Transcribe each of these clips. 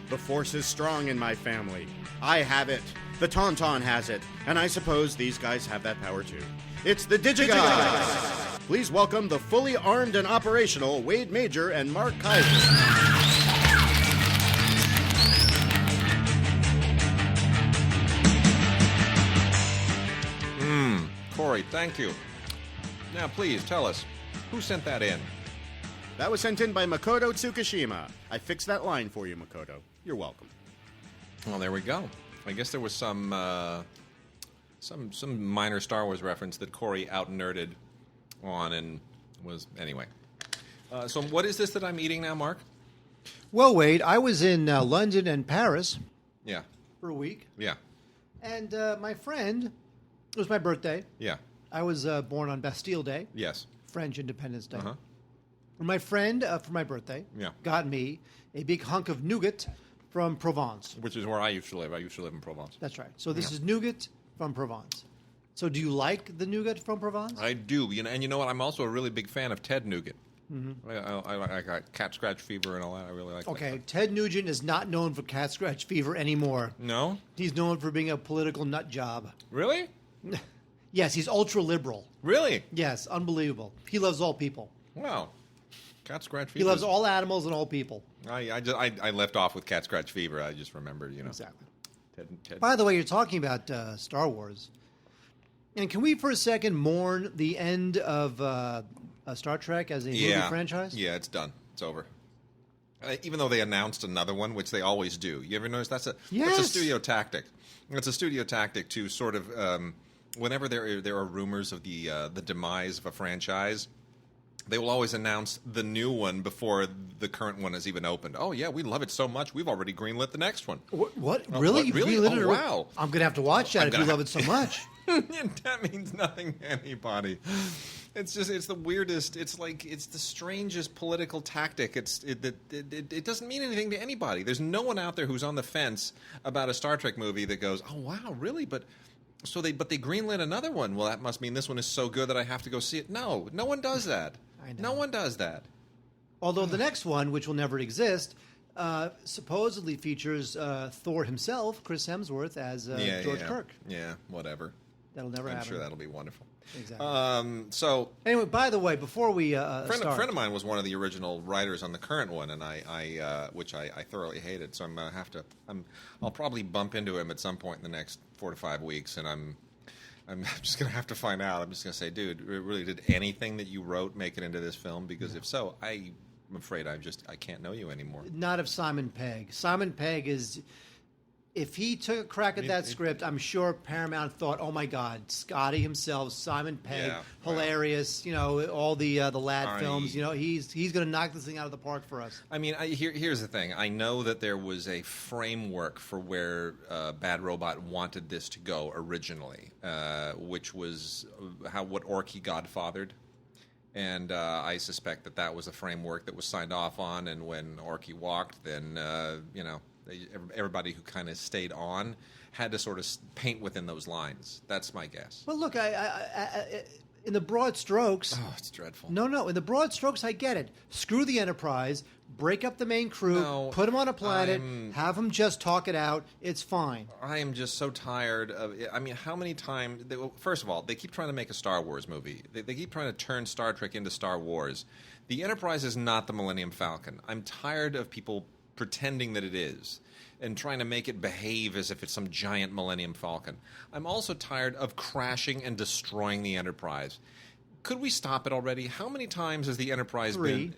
The force is strong in my family. I have it. The Tauntaun has it. And I suppose these guys have that power too. It's the DigiGods! Please welcome the fully armed and operational Wade Major and Mark Kaiser. Corey, thank you. Now, please, tell us, who sent that in? That was sent in by Makoto Tsukishima. I fixed that line for you, Makoto. You're welcome. Well, there we go. I guess there was some minor Star Wars reference that Corey out-nerded on and was... Anyway. So what is this that I'm eating now, Mark? Well, Wade, I was in London and Paris Yeah. for a week. Yeah. And my friend... It was my birthday. Yeah. I was born on Bastille Day. Yes. French Independence Day. Uh-huh. And my friend, for my birthday, got me a big hunk of nougat from Provence. Which is where I used to live. I used to live in Provence. That's right. So this is nougat from Provence. So do you like the nougat from Provence? I do. And you know what? I'm also a really big fan of Ted Nougat. Mm-hmm. I got cat scratch fever and all that. I really like that. Okay, Ted Nugent is not known for cat scratch fever anymore. No? He's known for being a political nut job. Really? Yes, he's ultra-liberal. Really? Yes, unbelievable. He loves all people. Wow. Cat scratch fever. He loves all animals and all people. I left off with cat scratch fever. I just remembered, Exactly. Ted. By the way, you're talking about Star Wars. And can we for a second mourn the end of Star Trek as a movie franchise? Yeah, it's done. It's over. Even though they announced another one, which they always do. You ever notice that's a studio tactic. It's a studio tactic to sort of whenever there are rumors of the demise of a franchise, they will always announce the new one before the current one has even opened. Oh yeah, we love it so much we've already greenlit the next one. What? Really? Really? Oh, wow! I'm gonna have to watch that if you love it so much. That means nothing to anybody. It's the weirdest. It's the strangest political tactic. It doesn't mean anything to anybody. There's no one out there who's on the fence about a Star Trek movie that goes, "Oh wow, really?" But they greenlit another one. Well, that must mean this one is so good that I have to go see it. No one does that. I know. No one does that. Although the next one, which will never exist, supposedly features Thor himself, Chris Hemsworth, as George Kirk. Yeah, whatever. That'll never happen. I'm sure that'll be wonderful. Exactly. So anyway, by the way, before we a friend of mine was one of the original writers on the current one, and which I thoroughly hated. So I'll probably bump into him at some point in the next 4 to 5 weeks, and I'm just gonna have to find out. I'm just gonna say, dude, really, did anything that you wrote make it into this film? Because if so, I'm afraid I can't know you anymore. Not of Simon Pegg. Simon Pegg is. If he took a crack at that script, I'm sure Paramount thought, "Oh my God, Scotty himself, Simon Pegg, hilarious." All the lad films. He's going to knock this thing out of the park for us. I mean, here's the thing. I know that there was a framework for where Bad Robot wanted this to go originally, which was what Orky godfathered. And I suspect that was a framework that was signed off on. And when Orky walked, then everybody who kind of stayed on had to sort of paint within those lines. That's my guess. Well, look, I in the broad strokes... Oh, it's dreadful. No. In the broad strokes, I get it. Screw the Enterprise, break up the main crew, put them on a planet, have them just talk it out. It's fine. I am just so tired of... I mean, how many times... First of all, they keep trying to make a Star Wars movie. They keep trying to turn Star Trek into Star Wars. The Enterprise is not the Millennium Falcon. I'm tired of people pretending that it is and trying to make it behave as if it's some giant Millennium Falcon. I'm also tired of crashing and destroying the Enterprise. Could we stop it already? How many times has the Enterprise 3. been...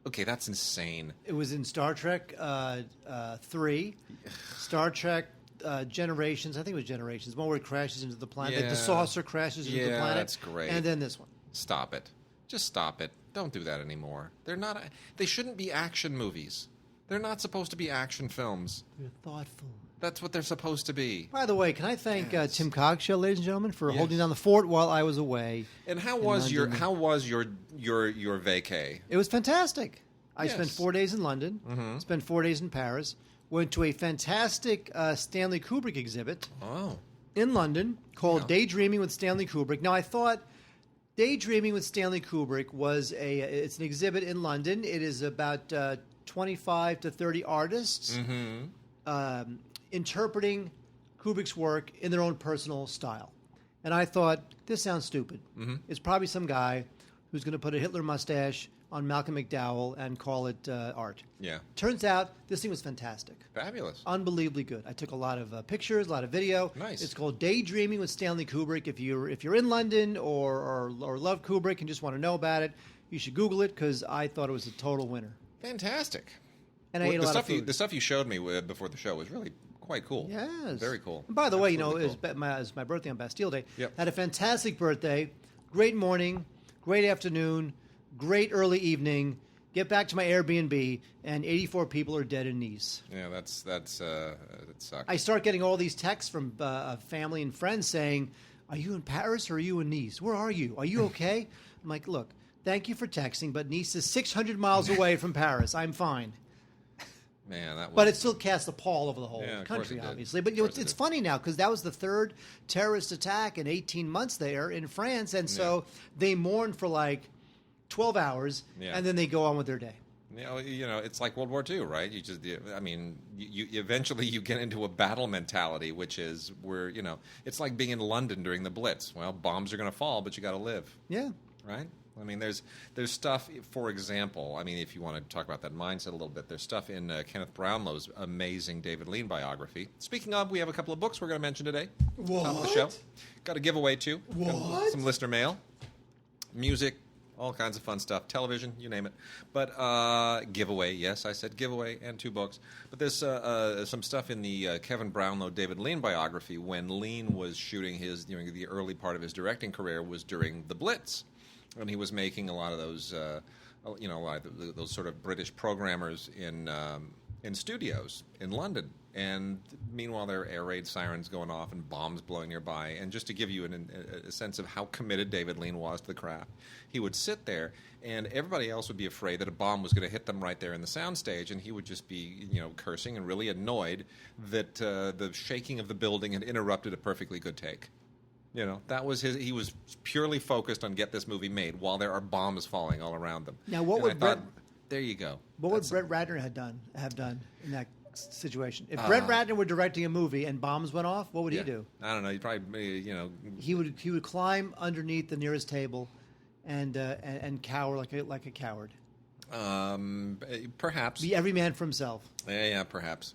Okay, that's insane. It was in Star Trek 3, Star Trek Generations. I think it was Generations. One where it crashes into the planet. The saucer crashes into the planet. Yeah, that's great. And then this one. Stop it. Just stop it. Don't do that anymore. They shouldn't be action movies. They're not supposed to be action films. You're thoughtful. That's what they're supposed to be. By the way, can I thank Tim Cogshill, ladies and gentlemen, for holding down the fort while I was away? And how was your vacay? It was fantastic. I spent 4 days in London. Mm-hmm. Spent 4 days in Paris. Went to a fantastic Stanley Kubrick exhibit in London called Daydreaming with Stanley Kubrick. Now, I thought Daydreaming with Stanley Kubrick was it's an exhibit in London. It is about 25 to 30 artists interpreting Kubrick's work in their own personal style. And I thought, this sounds stupid. It's probably some guy who's going to put a Hitler mustache on Malcolm McDowell and call it art. Yeah. Turns out this thing was fantastic. Fabulous. Unbelievably good. I took a lot of pictures, a lot of video. Nice. It's called Daydreaming with Stanley Kubrick. If you're in London or love Kubrick and just want to know about it, you should Google it because I thought it was a total winner. Fantastic. And I ate a lot of food. The stuff you showed me before the show was really quite cool. Yes. Very cool. And by the way, Absolutely it was my birthday on Bastille Day. Yep. Had a fantastic birthday. Great morning. Great afternoon. Great early evening. Get back to my Airbnb, and 84 people are dead in Nice. Yeah, that sucks. I start getting all these texts from family and friends saying, "Are you in Paris or are you in Nice? Where are you? Are you okay?" I'm like, "Look, thank you for texting, but Nice is 600 miles away from Paris. I'm fine." Man, but it still casts a pall over the whole country, country, obviously. But it's funny now because that was the third terrorist attack in 18 months there in France, and so they mourn for like 12 hours, and then they go on with their day. It's like World War II, right? You eventually you get into a battle mentality, which is where, it's like being in London during the Blitz. Well, bombs are going to fall, but you got to live. Yeah. Right? I mean, there's stuff, for example, I mean, if you want to talk about that mindset a little bit, there's stuff in Kenneth Brownlow's amazing David Lean biography. Speaking of, we have a couple of books we're going to mention today. What? Top of the show. Got a giveaway, too. What? Some listener mail. Music. All kinds of fun stuff. Television, you name it. But giveaway, yes, I said giveaway, and 2 books. But there's some stuff in the Kevin Brownlow, David Lean biography when Lean was shooting his, the early part of his directing career was during the Blitz. And he was making a lot of those, those sort of British programmers in studios in London. And meanwhile, there are air raid sirens going off and bombs blowing nearby. And just to give you a sense of how committed David Lean was to the craft, he would sit there, and everybody else would be afraid that a bomb was going to hit them right there in the soundstage, and he would just be, cursing and really annoyed that the shaking of the building had interrupted a perfectly good take. That was he was purely focused on get this movie made while there are bombs falling all around them. Now, what would Brett? There you go. What would Brett Ratner have done in that situation? If Brett Ratner were directing a movie and bombs went off, what would he do? I don't know. He'd probably, He would climb underneath the nearest table, and cower like a coward. Perhaps. Be every man for himself. Yeah, perhaps.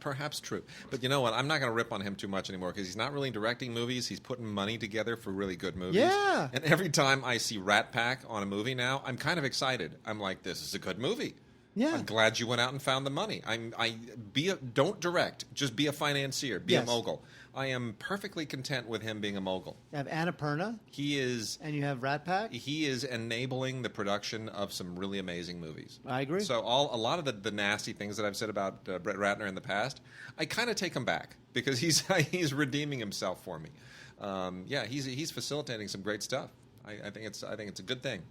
Perhaps true. But you know what? I'm not going to rip on him too much anymore because he's not really directing movies. He's putting money together for really good movies. Yeah. And every time I see Rat Pack on a movie now, I'm kind of excited. I'm like, this is a good movie. Yeah. I'm glad you went out and found the money. Don't direct. Just be a financier. Be a mogul. I am perfectly content with him being a mogul. You have Annapurna. He is. And you have Rat Pack. He is enabling the production of some really amazing movies. I agree. So a lot of the nasty things that I've said about Brett Ratner in the past, I kind of take them back because he's redeeming himself for me. He's facilitating some great stuff. I think it's a good thing.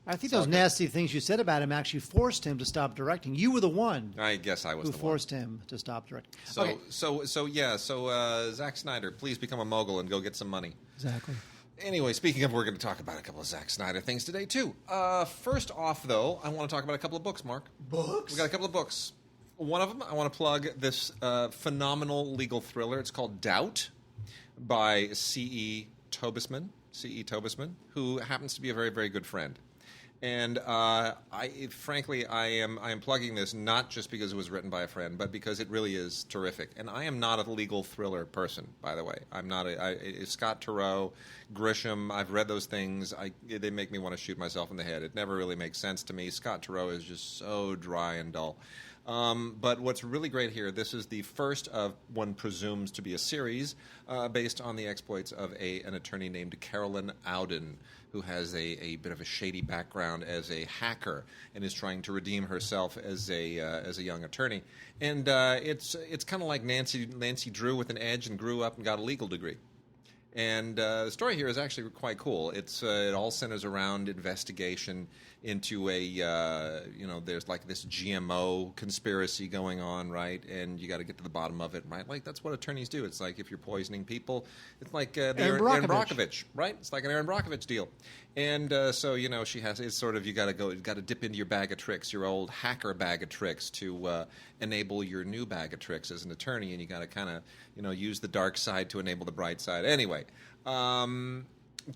I think those nasty things you said about him actually forced him to stop directing. You were the one. I guess I was who forced him to stop directing. So Zack Snyder, please become a mogul and go get some money. Exactly. Anyway, speaking of, we're going to talk about a couple of Zack Snyder things today too. First off, though, I want to talk about a couple of books. Mark, books. We got a couple of books. One of them, I want to plug this phenomenal legal thriller. It's called Doubt by C.E. Tobisman, who happens to be a very, very good friend. And I am plugging this not just because it was written by a friend, but because it really is terrific. And I am not a legal thriller person, by the way. I'm not Scott Turow, Grisham. I've read those things. They make me want to shoot myself in the head. It never really makes sense to me. Scott Turow is just so dry and dull. But what's really great here, this is the first of one presumes to be a series based on the exploits of an attorney named Carolyn Auden, who has a bit of a shady background as a hacker and is trying to redeem herself as a young attorney. And it's kind of like Nancy Drew with an edge and grew up and got a legal degree. And the story here is actually quite cool. It all centers around investigation into there's like this GMO conspiracy going on, right? And you got to get to the bottom of it, right? Like that's what attorneys do. It's like if you're poisoning people, it's like the Aaron Brockovich, right? It's like an Aaron Brockovich deal. And so it's sort of you got to dip into your bag of tricks, your old hacker bag of tricks, to enable your new bag of tricks as an attorney, and you got to kind of use the dark side to enable the bright side. Anyway.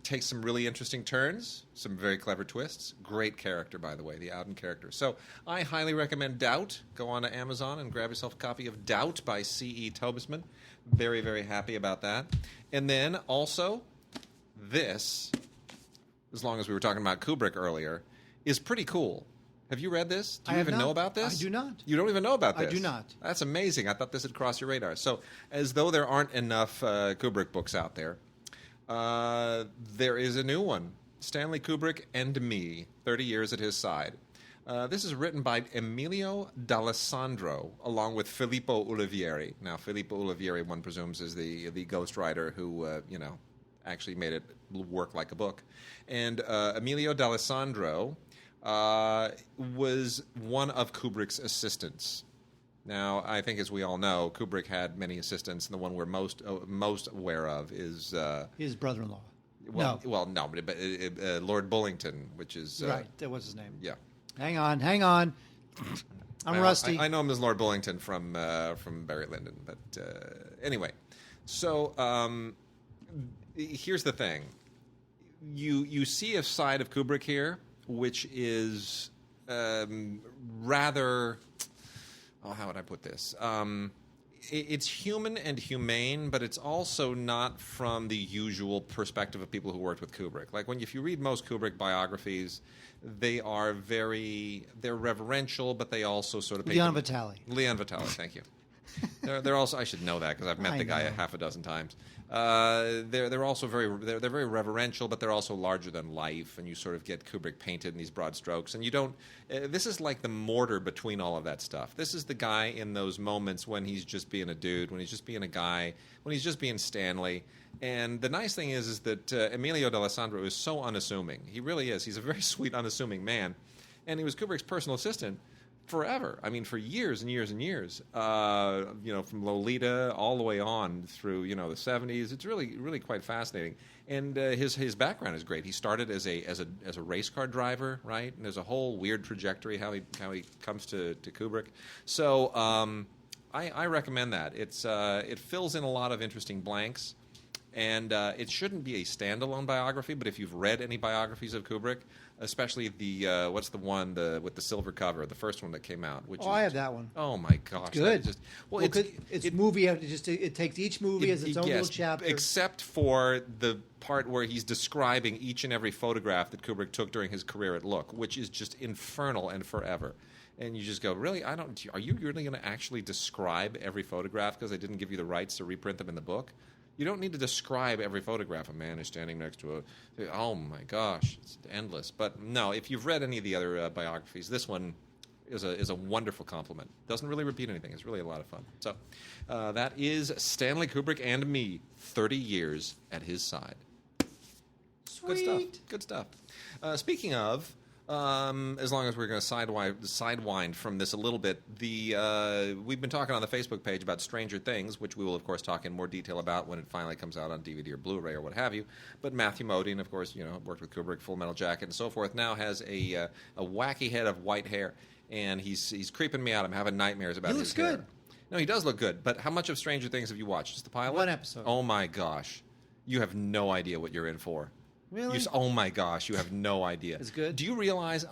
Takes some really interesting turns, some very clever twists. Great character, by the way, the Auden character. So I highly recommend Doubt. Go on to Amazon and grab yourself a copy of Doubt by C.E. Tobisman. Very, very happy about that. And then also, this, as long as we were talking about Kubrick earlier, is pretty cool. Have you read this? Do you even know about this? I do not. You don't even know about this? I do not. That's amazing. I thought this had crossed your radar. So as though there aren't enough Kubrick books out there, there is a new one, Stanley Kubrick and Me, 30 Years at His Side. This is written by Emilio D'Alessandro, along with Filippo Ulivieri. Now, Filippo Ulivieri, one presumes, is the ghostwriter who, actually made it work like a book. And Emilio D'Alessandro was one of Kubrick's assistants. Now, I think, as we all know, Kubrick had many assistants, and the one we're most aware of is his brother-in-law. But Lord Bullington, which is right. That was his name. Yeah. Hang on. I'm rusty. I know him as Lord Bullington from Barry Lyndon, but anyway. So here's the thing: you see a side of Kubrick here, which is rather. Oh, how would I put this? It's human and humane, but it's also not from the usual perspective of people who worked with Kubrick. Like if you read most Kubrick biographies, they're reverential, but they also sort of Leon Vitali, thank you. They're also, I should know that because I've met the guy a half a dozen times. They're also very reverential, but they're also larger than life, and you sort of get Kubrick painted in these broad strokes. And you don't. This is like the mortar between all of that stuff. This is the guy in those moments when he's just being a dude, when he's just being a guy, when he's just being Stanley. And the nice thing is that Emilio D'Alessandro is so unassuming. He really is. He's a very sweet, unassuming man, and he was Kubrick's personal assistant forever. I mean, for years and years and years. From Lolita all the way on through the 70s. It's really, really quite fascinating. And his background is great. He started as a race car driver, right? And there's a whole weird trajectory how he comes to Kubrick. So I recommend that. It fills in a lot of interesting blanks. And it shouldn't be a standalone biography, but if you've read any biographies of Kubrick, especially the what's the one with the silver cover, the first one that came out. I have that one. Oh my gosh, it's good. It's movie. It takes each movie as its own little chapter, except for the part where he's describing each and every photograph that Kubrick took during his career at Look, which is just infernal and forever. And you just go, really? Are you really going to actually describe every photograph because they didn't give you the rights to reprint them in the book? You don't need to describe every photograph. A man is standing next to oh my gosh, it's endless. But no, if you've read any of the other biographies, this one is a wonderful compliment. Doesn't really repeat anything. It's really a lot of fun. So that is Stanley Kubrick and Me, 30 Years at His Side. Sweet. Good stuff. Speaking of, as long as we're going to sidewind from this a little bit, we've been talking on the Facebook page about Stranger Things, which we will, of course, talk in more detail about when it finally comes out on DVD or Blu-ray or what have you. But Matthew Modine, of course, worked with Kubrick, Full Metal Jacket, and so forth, now has a wacky head of white hair, and he's creeping me out. I'm having nightmares about his hair. He looks good. No, he does look good. But how much of Stranger Things have you watched? Just the pilot? One episode. Oh my gosh, you have no idea what you're in for. Really? Oh my gosh, you have no idea. It's good? Do you realize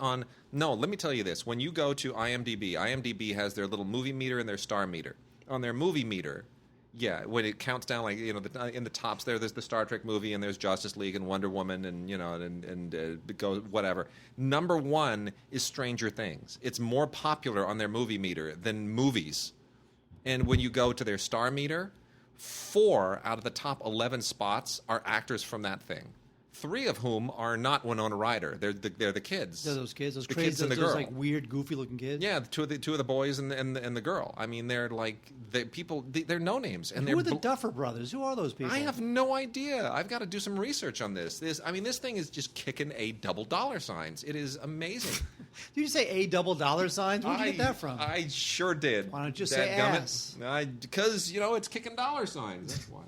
no, let me tell you this. When you go to IMDb has their little movie meter and their star meter. On their movie meter, yeah, when it counts down, like, in the tops there's the Star Trek movie and there's Justice League and Wonder Woman and, it goes whatever. Number one is Stranger Things. It's more popular on their movie meter than movies. And when you go to their star meter, 4 out of the top 11 spots are actors from that thing. 3 of whom are not Winona Ryder. They're the kids. They're those kids, those the crazy, kids and the those girl. like weird, goofy-looking kids. Yeah, two of the boys and the girl. I mean, they're like they're no names, and who are the Duffer Brothers? Who are those people? I have no idea. I've got to do some research on this. This thing is just kicking a double dollar signs. It is amazing. Did you say a double dollar signs? Where'd you get that from? I sure did. Why don't you just say ass? Because it's kicking dollar signs. That's why.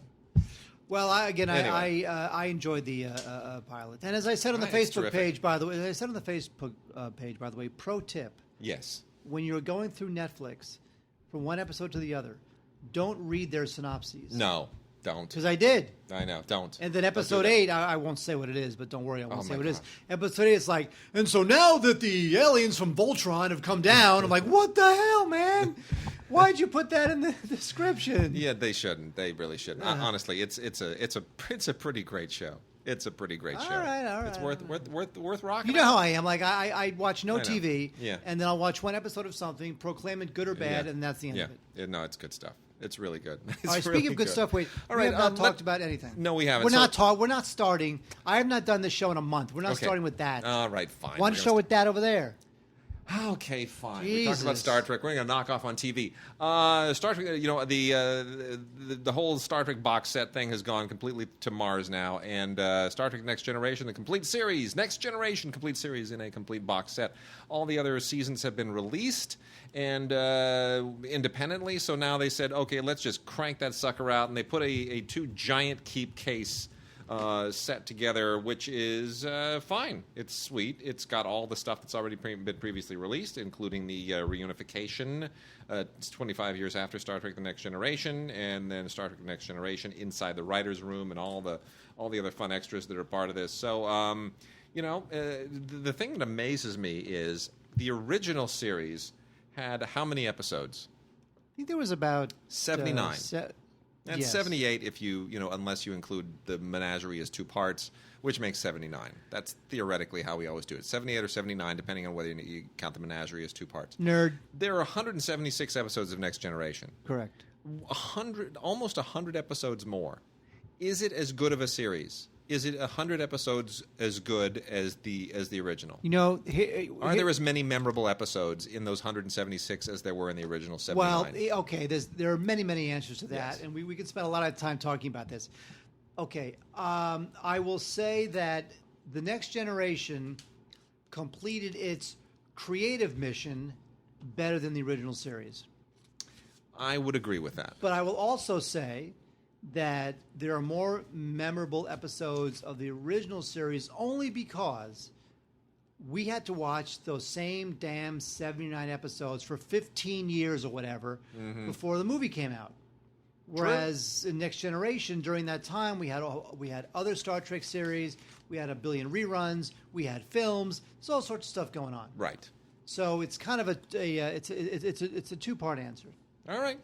Well, Anyway. I enjoyed the pilot, and as I said on the It's Facebook terrific. page, by the way, pro tip: Yes. when you're going through Netflix from one episode to the other, don't read their synopses. No, don't. Because I did. I know, don't. And then Don't do episode that. 8, I won't say what it is, but don't worry, I won't say my what it is. gosh. Episode 8, it's like, and so now that the aliens from Voltron have come down, I'm like, what the hell, man? Why'd you put that in the description? Yeah, they shouldn't. They really shouldn't. Honestly, it's a pretty great show. It's a pretty great show. All right. It's worth rocking. You know how I am. Like, I watch no I know. TV, Yeah. and then I'll watch one episode of something, proclaim it good or bad, Yeah. and that's the end Yeah. of it. No, it's good stuff. It's really good. It's All right, speaking really of good stuff, wait, All we right, have not talked let- about anything. No, we haven't. We're not starting. I have not done this show in a month. We're not Okay. starting with that. All right, fine. One We're show gonna with that over there. Okay, fine. We talked about Jesus. Star Trek. We're going to knock off on TV. Star Trek, the whole Star Trek box set thing has gone completely to Mars now. And Star Trek Next Generation, the complete series, Next Generation complete series in a complete box set. All the other seasons have been released and independently. So now they said, okay, let's just crank that sucker out. And they put a 2 giant keep case set together, which is fine. It's sweet. It's got all the stuff that's already been previously released, including the reunification. It's 25 years after Star Trek: The Next Generation, and then Star Trek: The Next Generation inside the writers' room, and all the other fun extras that are part of this. So, the thing that amazes me is the original series had how many episodes? I think there was about 79. And yes. 78 if unless you include the menagerie as 2 parts, which makes 79. That's theoretically how we always do it. 78 or 79, depending on whether you count the menagerie as 2 parts. Nerd. There are 176 episodes of Next Generation. Correct. Almost 100 episodes more. Is it as good of a series? Is it 100 episodes as good as the original? Are there as many memorable episodes in those 176 as there were in the original 79? Well, okay, there are many, many answers to that, Yes. and we could spend a lot of time talking about this. Okay, I will say that The Next Generation completed its creative mission better than the original series. I would agree with that. But I will also say that there are more memorable episodes of the original series only because we had to watch those same damn 79 episodes for 15 years or whatever before the movie came out. Whereas in Next Generation, during that time, we had other Star Trek series, we had a billion reruns, we had films, there's all sorts of stuff going on. Right. So it's kind of it's a 2-part answer. All right.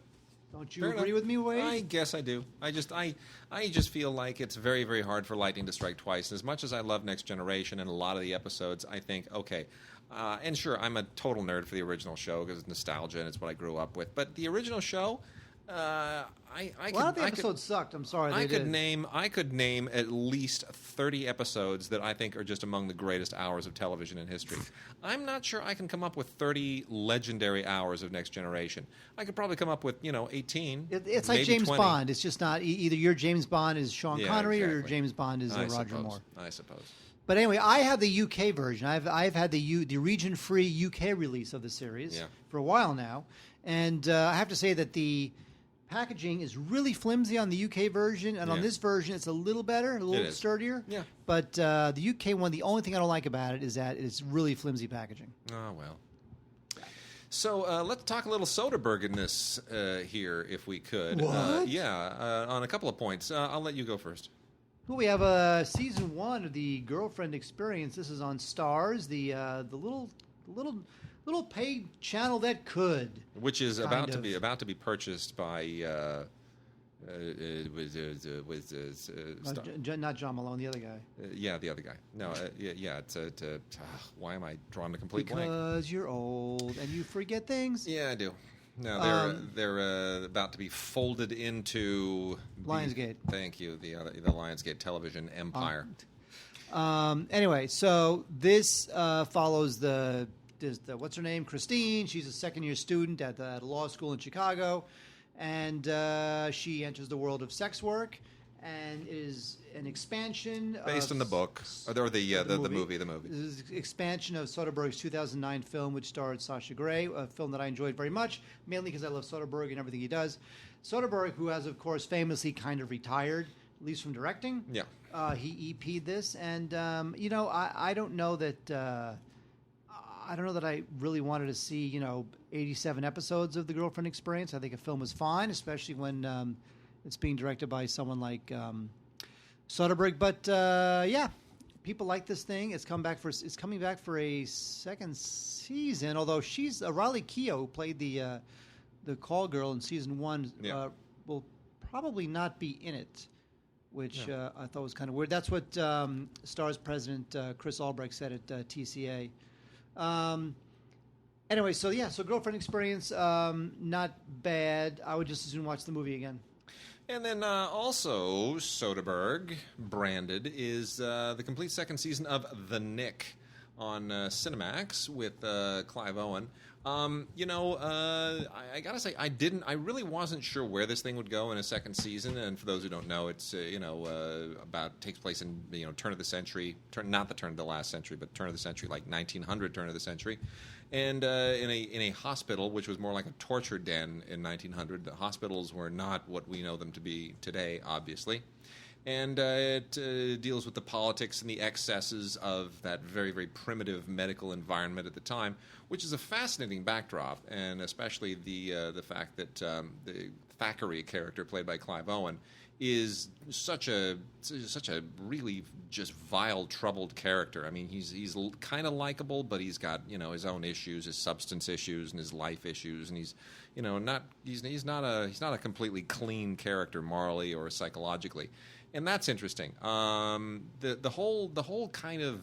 Don't you Fair agree enough. with me, Wade? I guess I do. I just feel like it's very, very hard for lightning to strike twice. And as much as I love Next Generation and a lot of the episodes, I think, okay, and sure, I'm a total nerd for the original show because it's nostalgia and it's what I grew up with. But the original show, A lot of the episodes sucked. I'm sorry. I could name at least 30 episodes that I think are just among the greatest hours of television in history. I'm not sure I can come up with 30 legendary hours of Next Generation. I could probably come up with 18. It's like maybe James 20. Bond. It's just not either your James Bond is Sean Yeah, Connery or your exactly. James Bond is I Roger suppose. Moore. I suppose. But anyway, I have the UK version. I've had the region-free UK release of the series for a while now, and I have to say that the packaging is really flimsy on the UK version, and on this version it's a little better, a little sturdier. Yeah. But the UK one, the only thing I don't like about it is that it's really flimsy packaging. Oh, well. So let's talk a little Soderbergh-ness here, if we could. What? On a couple of points. I'll let you go first. Well, we have season 1 of the Girlfriend Experience. This is on Stars, the little paid channel that could. Which is Kind about of. to be purchased by Not John Malone, the other guy. the other guy. No, it's why am I drawing a complete blank? Because you're old and you forget things. Yeah, I do. No, they're about to be folded into Lionsgate. Thank you, the Lionsgate television empire. Anyway, so this follows the what's her name? Christine. She's a second-year student at a law school in Chicago, and she enters the world of sex work, and is an expansion based on the book or the movie. The movie. This is an expansion of Soderbergh's 2009 film, which starred Sasha Grey, a film that I enjoyed very much, mainly because I love Soderbergh and everything he does. Soderbergh, who has, of course, famously kind of retired, at least from directing. Yeah. He EP'd this, and I don't know that I really wanted to see 87 episodes of The Girlfriend Experience. I think a film is fine, especially when it's being directed by someone like Soderbergh. But people like this thing. It's coming back for a second season. Although she's Riley Keough, who played the call girl in season 1, will probably not be in it, which I thought was kind of weird. That's what Starz president Chris Albrecht said at TCA. Anyway, so Girlfriend Experience, not bad. I would just as soon watch the movie again. And then also Soderbergh branded is the complete second season of The Knick on Cinemax with Clive Owen. I gotta say, I really wasn't sure where this thing would go in a second season. And for those who don't know, it's takes place in turn of the century, not the turn of the last century, but turn of the century, like 1900 turn of the century, and in a hospital which was more like a torture den in 1900. The hospitals were not what we know them to be today, obviously. And it deals with the politics and the excesses of that very, very primitive medical environment at the time, which is a fascinating backdrop, and especially the fact that the Thackeray character played by Clive Owen is such a really just vile, troubled character. I mean, he's kind of likable, but he's got his own issues, his substance issues, and his life issues, and he's not a completely clean character morally or psychologically. And that's interesting. The whole kind of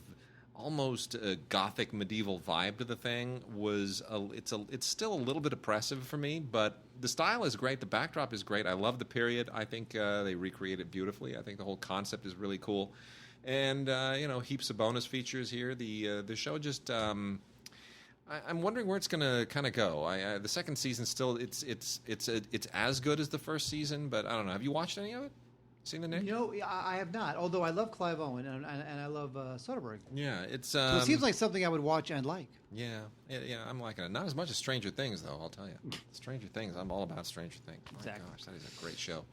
almost gothic medieval vibe to the thing was it's still a little bit oppressive for me, but the style is great. The backdrop is great. I love the period. I think they recreate it beautifully. I think the whole concept is really cool, and heaps of bonus features here. The show just. I'm wondering where it's going to kind of go. The second season still it's as good as the first season, but I don't know. Have you watched any of it? Seen The Knick? I have not. Although I love Clive Owen and I love Soderbergh. Yeah, it's. So it seems like something I would watch and like. Yeah, I'm liking it. Not as much as Stranger Things, though. I'll tell you, Stranger Things. I'm all about Stranger Things. Exactly. My gosh, that is a great show.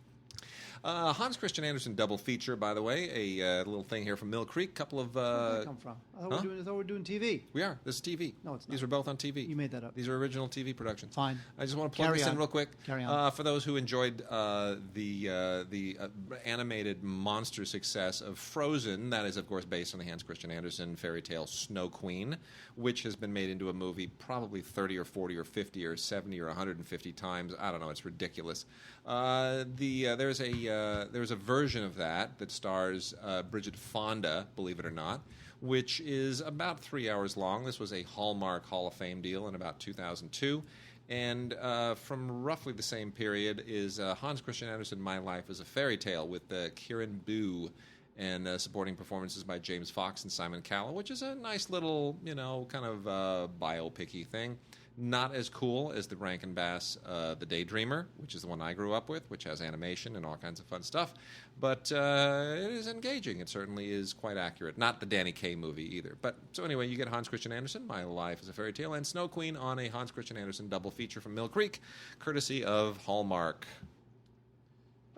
Hans Christian Andersen double feature, by the way. A little thing here from Mill Creek. Couple of. Where did that come from? I thought we're doing TV. We are. This is TV. No, it's not. These are both on TV. You made that up. These are original TV productions. Fine. I just want to plug this in real quick. Carry on. For those who enjoyed the animated monster success of Frozen, that is, of course, based on the Hans Christian Andersen fairy tale Snow Queen, which has been made into a movie probably 30 or 40 or 50 or 70 or 150 times. I don't know. It's ridiculous. There's a version of that stars Bridget Fonda, believe it or not, which is about 3 hours long. This was a Hallmark Hall of Fame deal in about 2002. And from roughly the same period is Hans Christian Andersen, My Life as a Fairy Tale, with Kieran Boo and supporting performances by James Fox and Simon Cowell, which is a nice little, kind of biopic-y thing. Not as cool as the Rankin Bass The Daydreamer, which is the one I grew up with, which has animation and all kinds of fun stuff. But it is engaging. It certainly is quite accurate. Not the Danny Kaye movie either. But so anyway, you get Hans Christian Andersen, My Life as a Fairy Tale, and Snow Queen on a Hans Christian Andersen double feature from Mill Creek, courtesy of Hallmark.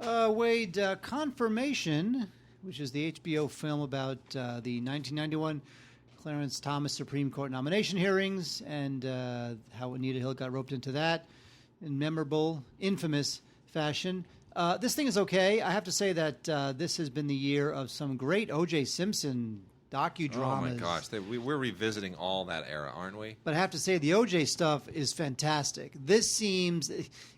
Wade, Confirmation, which is the HBO film about the 1991 Clarence Thomas Supreme Court nomination hearings and how Anita Hill got roped into that in memorable, infamous fashion. This thing is okay. I have to say that this has been the year of some great O.J. Simpson docudramas. Oh, my gosh. We're revisiting all that era, aren't we? But I have to say, the O.J. stuff is fantastic. This seems...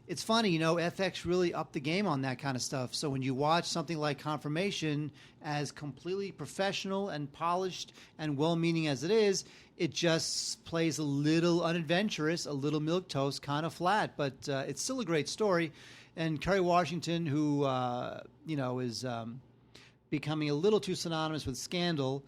It's funny, FX really upped the game on that kind of stuff. So when you watch something like Confirmation, as completely professional and polished and well-meaning as it is, it just plays a little unadventurous, a little milquetoast, kind of flat. But it's still a great story. And Kerry Washington, who, is becoming a little too synonymous with Scandal,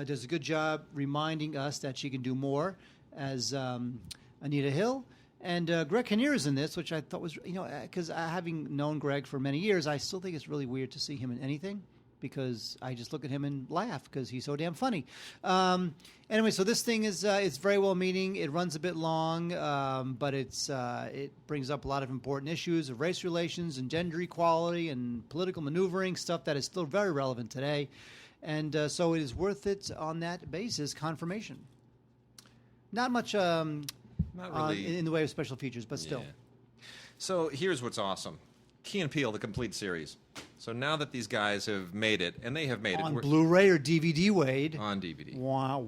does a good job reminding us that she can do more as Anita Hill. And Greg Kinnear is in this, which I thought was, because having known Greg for many years, I still think it's really weird to see him in anything, because I just look at him and laugh because he's so damn funny. Anyway, so this thing is it's very well meaning. It runs a bit long, but it brings up a lot of important issues of race relations and gender equality and political maneuvering, stuff that is still very relevant today. And so it is worth it on that basis. Confirmation. Not much Not really. in the way of special features, but still. Yeah. So here's what's awesome. Key and Peele, the complete series. So now that these guys have made it, and they have made On it. Blu-ray or DVD, Wade? On DVD. Wow.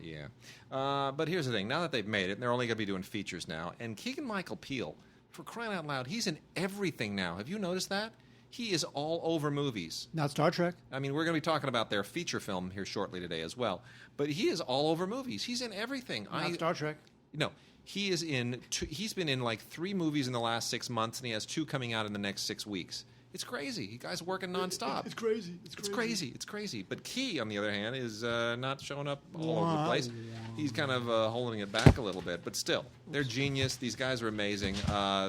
Yeah. But here's the thing. Now that they've made it, and they're only going to be doing features now, and Keegan-Michael Peele, for crying out loud, he's in everything now. Have you noticed that? He is all over movies. Not Star Trek. I mean, we're going to be talking about their feature film here shortly today as well. But he is all over movies. He's in everything. Not Star Trek. No. He is in. He's been in like 3 movies in the last 6 months, and he has 2 coming out in the next 6 weeks. It's crazy. He guy's working nonstop. It's crazy. It's crazy. But Key, on the other hand, is not showing up all over the place. He's kind of holding it back a little bit. But still, they're genius. These guys are amazing.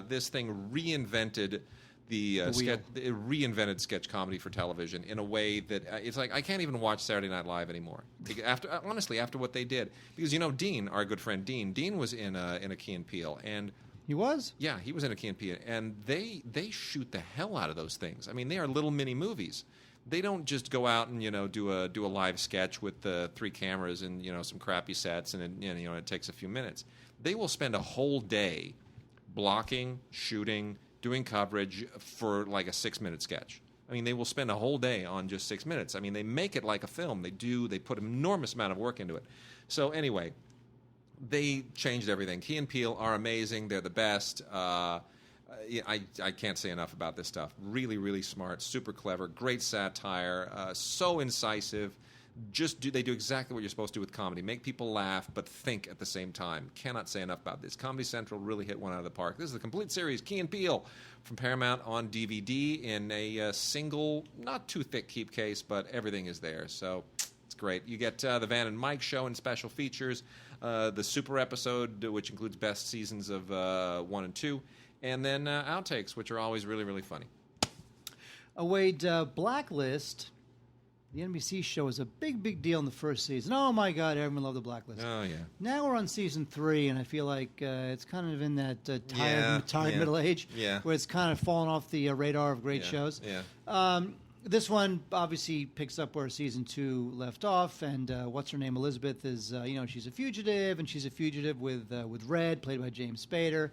This thing reinvented reinvented sketch comedy for television in a way that it's like I can't even watch Saturday Night Live anymore. After what they did, because Dean, our good friend Dean was in a Key and Peele, and he was. Yeah, he was in a Key and Peele, and they shoot the hell out of those things. I mean, they are little mini movies. They don't just go out and do a live sketch with 3 cameras and some crappy sets, and it takes a few minutes. They will spend a whole day blocking, shooting, doing coverage for like a 6-minute sketch. I mean, they will spend a whole day on just 6 minutes. I mean, they make it like a film. They put an enormous amount of work into it. So anyway, they changed everything. Key and Peele are amazing. They're the best. I can't say enough about this stuff. Really, really smart, super clever, great satire, so incisive. They do exactly what you're supposed to do with comedy. Make people laugh, but think at the same time. Cannot say enough about this. Comedy Central really hit one out of the park. This is the complete series, Key and Peele, from Paramount on DVD in a single, not too thick keep case, but everything is there. So it's great. You get the Van and Mike show and special features, the super episode, which includes best seasons of 1 and 2, and then outtakes, which are always really, really funny. Wade, Blacklist, the NBC show, was a big deal in the first season. Oh, my God, everyone loved the Blacklist. Oh, yeah. Now we're on season 3, and I feel like it's kind of in that tired middle age where it's kind of fallen off the radar of great shows. Yeah. This one obviously picks up where season 2 left off, and what's her name? Elizabeth is, she's a fugitive, and she's a fugitive with Red, played by James Spader.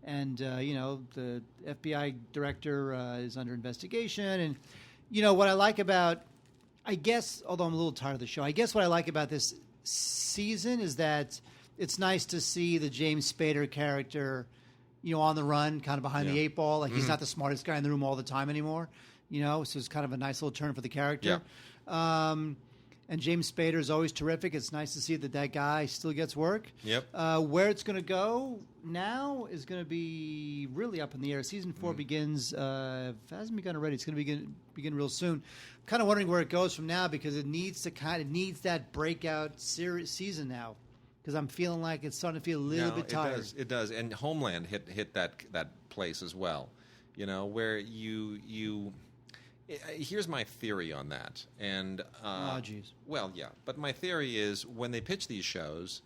And, the FBI director is under investigation. And, what I like about, I guess, although I'm a little tired of the show, I guess what I like about this season is that it's nice to see the James Spader character, on the run, kind of behind the 8 ball. Like, he's not the smartest guy in the room all the time anymore, so it's kind of a nice little turn for the character. Yeah. And James Spader is always terrific. It's nice to see that guy still gets work. Yep. Where it's going to go now is going to be really up in the air. Season 4 begins. It hasn't begun already. It's going to begin real soon. I'm kind of wondering where it goes from now, because it needs that breakout season now. Because I'm feeling like it's starting to feel a little bit tired. It does. And Homeland hit that place as well. Where you. Here's my theory on that, and well, yeah. But my theory is when they pitch these shows,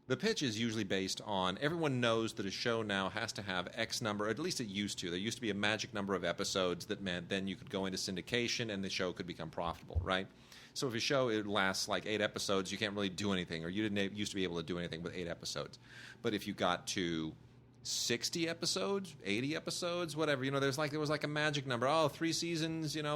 the pitch is usually based on everyone knows that a show now has to have X number. At least it used to. There used to be a magic number of episodes that meant then you could go into syndication and the show could become profitable, right? So if a show it lasts like 8 episodes, you can't really do anything, or you didn't used to be able to do anything with 8 episodes. But if you got to 60 episodes, 80 episodes, whatever. There was like a magic number. Oh, 3 seasons. We can.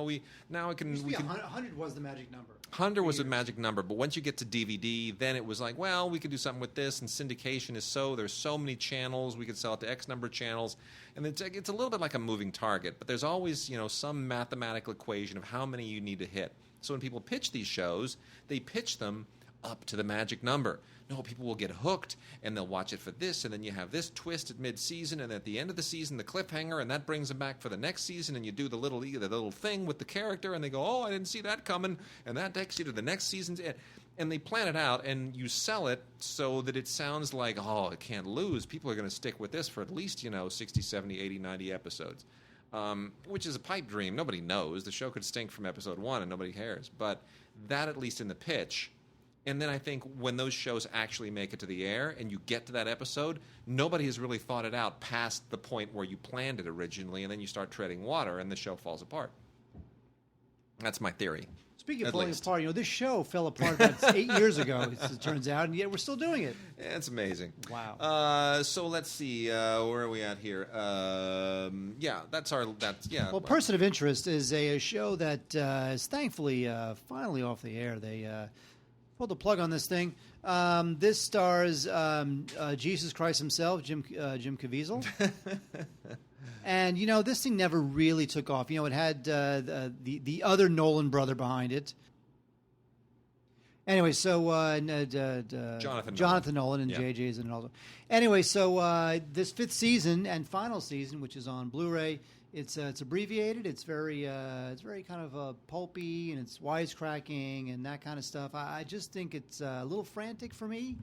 100 was the magic number. 100 was the magic number, but once you get to DVD, then it was like, well, we could do something with this. And syndication is there's so many channels. We could sell it to X number of channels, and it's a little bit like a moving target. But there's always some mathematical equation of how many you need to hit. So when people pitch these shows, they pitch them up to the magic number. No, people will get hooked, and they'll watch it for this, and then you have this twist at mid-season, and at the end of the season, the cliffhanger, and that brings them back for the next season, and you do the little thing with the character, and they go, oh, I didn't see that coming, and that takes you to the next season's end. And they plan it out, and you sell it so that it sounds like, oh, it can't lose. People are going to stick with this for at least, 60, 70, 80, 90 episodes, which is a pipe dream. Nobody knows. The show could stink from episode 1, and nobody cares. But that, at least in the pitch. And then I think when those shows actually make it to the air and you get to that episode, nobody has really thought it out past the point where you planned it originally, and then you start treading water and the show falls apart. That's my theory. Speaking of falling apart, this show fell apart about 8 years ago, as it turns out, and yet we're still doing it. Yeah, it's amazing. Wow. So let's see. Where are we at here? Well, Person of Interest is a show that is thankfully finally off the air. They pulled the plug on this thing. This stars Jesus Christ himself, Jim Caviezel. And, this thing never really took off. It had the other Nolan brother behind it. Anyway, so Jonathan Nolan and JJ's in it also. Anyway, so this 5th season and final season, which is on Blu-ray, it's abbreviated. It's very kind of pulpy, and it's wisecracking and that kind of stuff. I just think it's a little frantic for me.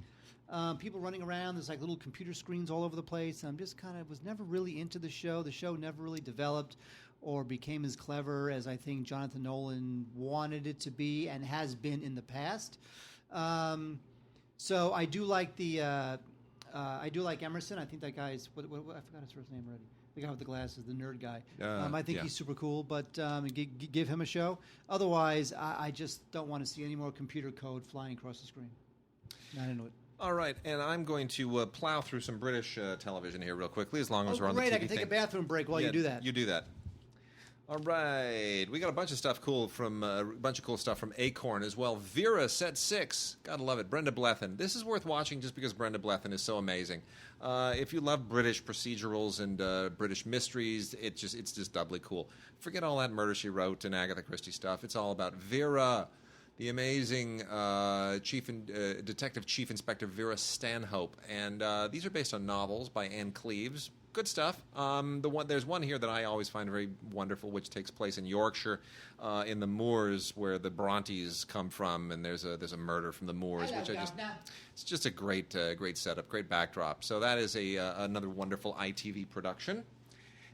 People running around. There's like little computer screens all over the place. I'm just was never really into the show. The show never really developed or became as clever as I think Jonathan Nolan wanted it to be and has been in the past. So I do like I do like Emerson. I think that guy's I forgot his first name already. The guy with the glasses, the nerd guy. I think he's super cool, but give him a show. Otherwise, I just don't want to see any more computer code flying across the screen. Not into it. All right, and I'm going to plow through some British television here real quickly, as long as we're on the TV I can take a bathroom break while you do that. You do that. All right, we got a bunch of stuff cool from Acorn as well. Vera, Set 6, gotta love it. Brenda Blethyn. This is worth watching just because Brenda Blethyn is so amazing. If you love British procedurals and British mysteries, it's just doubly cool. Forget all that Murder, She Wrote and Agatha Christie stuff. It's all about Vera, the amazing Detective Chief Inspector Vera Stanhope. And these are based on novels by Anne Cleeves. Good stuff. There's one here that I always find very wonderful, which takes place in Yorkshire, in the moors where the Brontes come from, and there's a murder from the moors, it's just a great setup, great backdrop. So that is another wonderful ITV production.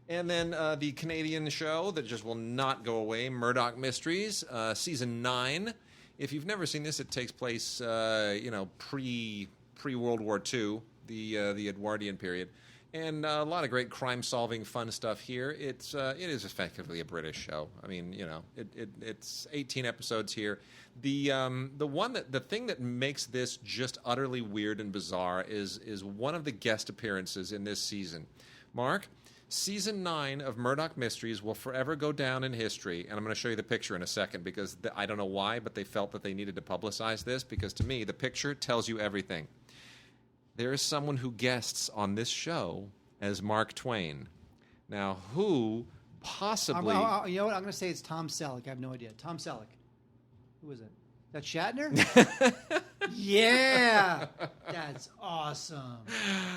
And then the Canadian show that just will not go away, Murdoch Mysteries, season 9. If you've never seen this, it takes place pre World War II, the Edwardian period. And a lot of great crime-solving, fun stuff here. It is effectively a British show. I mean, it's 18 episodes here. The thing that makes this just utterly weird and bizarre is one of the guest appearances in this season. Mark, season 9 of Murdoch Mysteries will forever go down in history, and I'm going to show you the picture in a second because I don't know why, but they felt that they needed to publicize this because to me the picture tells you everything. There is someone who guests on this show as Mark Twain. Now, who possibly... you know what? I'm going to say it's Tom Selleck. I have no idea. Tom Selleck. Who is it? That Shatner? Yeah! That's awesome.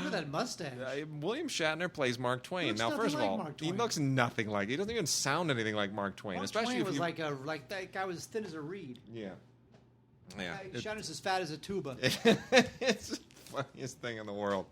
Look at that mustache. William Shatner plays Mark Twain. Now, first of all, he looks nothing like... He doesn't even sound anything like Mark Twain. Mark Twain was like that guy was as thin as a reed. Yeah. Shatner's as fat as a tuba. It's the funniest thing in the world.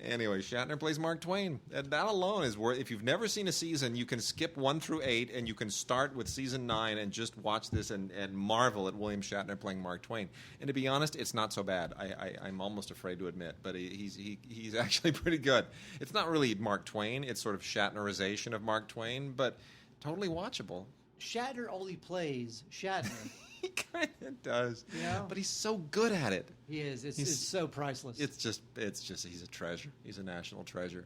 Anyway, Shatner plays Mark Twain. That alone is worth... If you've never seen a season, you can skip 1 through 8, and you can start with season 9 and just watch this and marvel at William Shatner playing Mark Twain. And to be honest, it's not so bad. I'm almost afraid to admit, but he's actually pretty good. It's not really Mark Twain. It's sort of Shatnerization of Mark Twain, but totally watchable. Shatner only plays Shatner. He kind of does, yeah. But he's so good at it. He is. It's so priceless. It's just he's a treasure. He's a national treasure.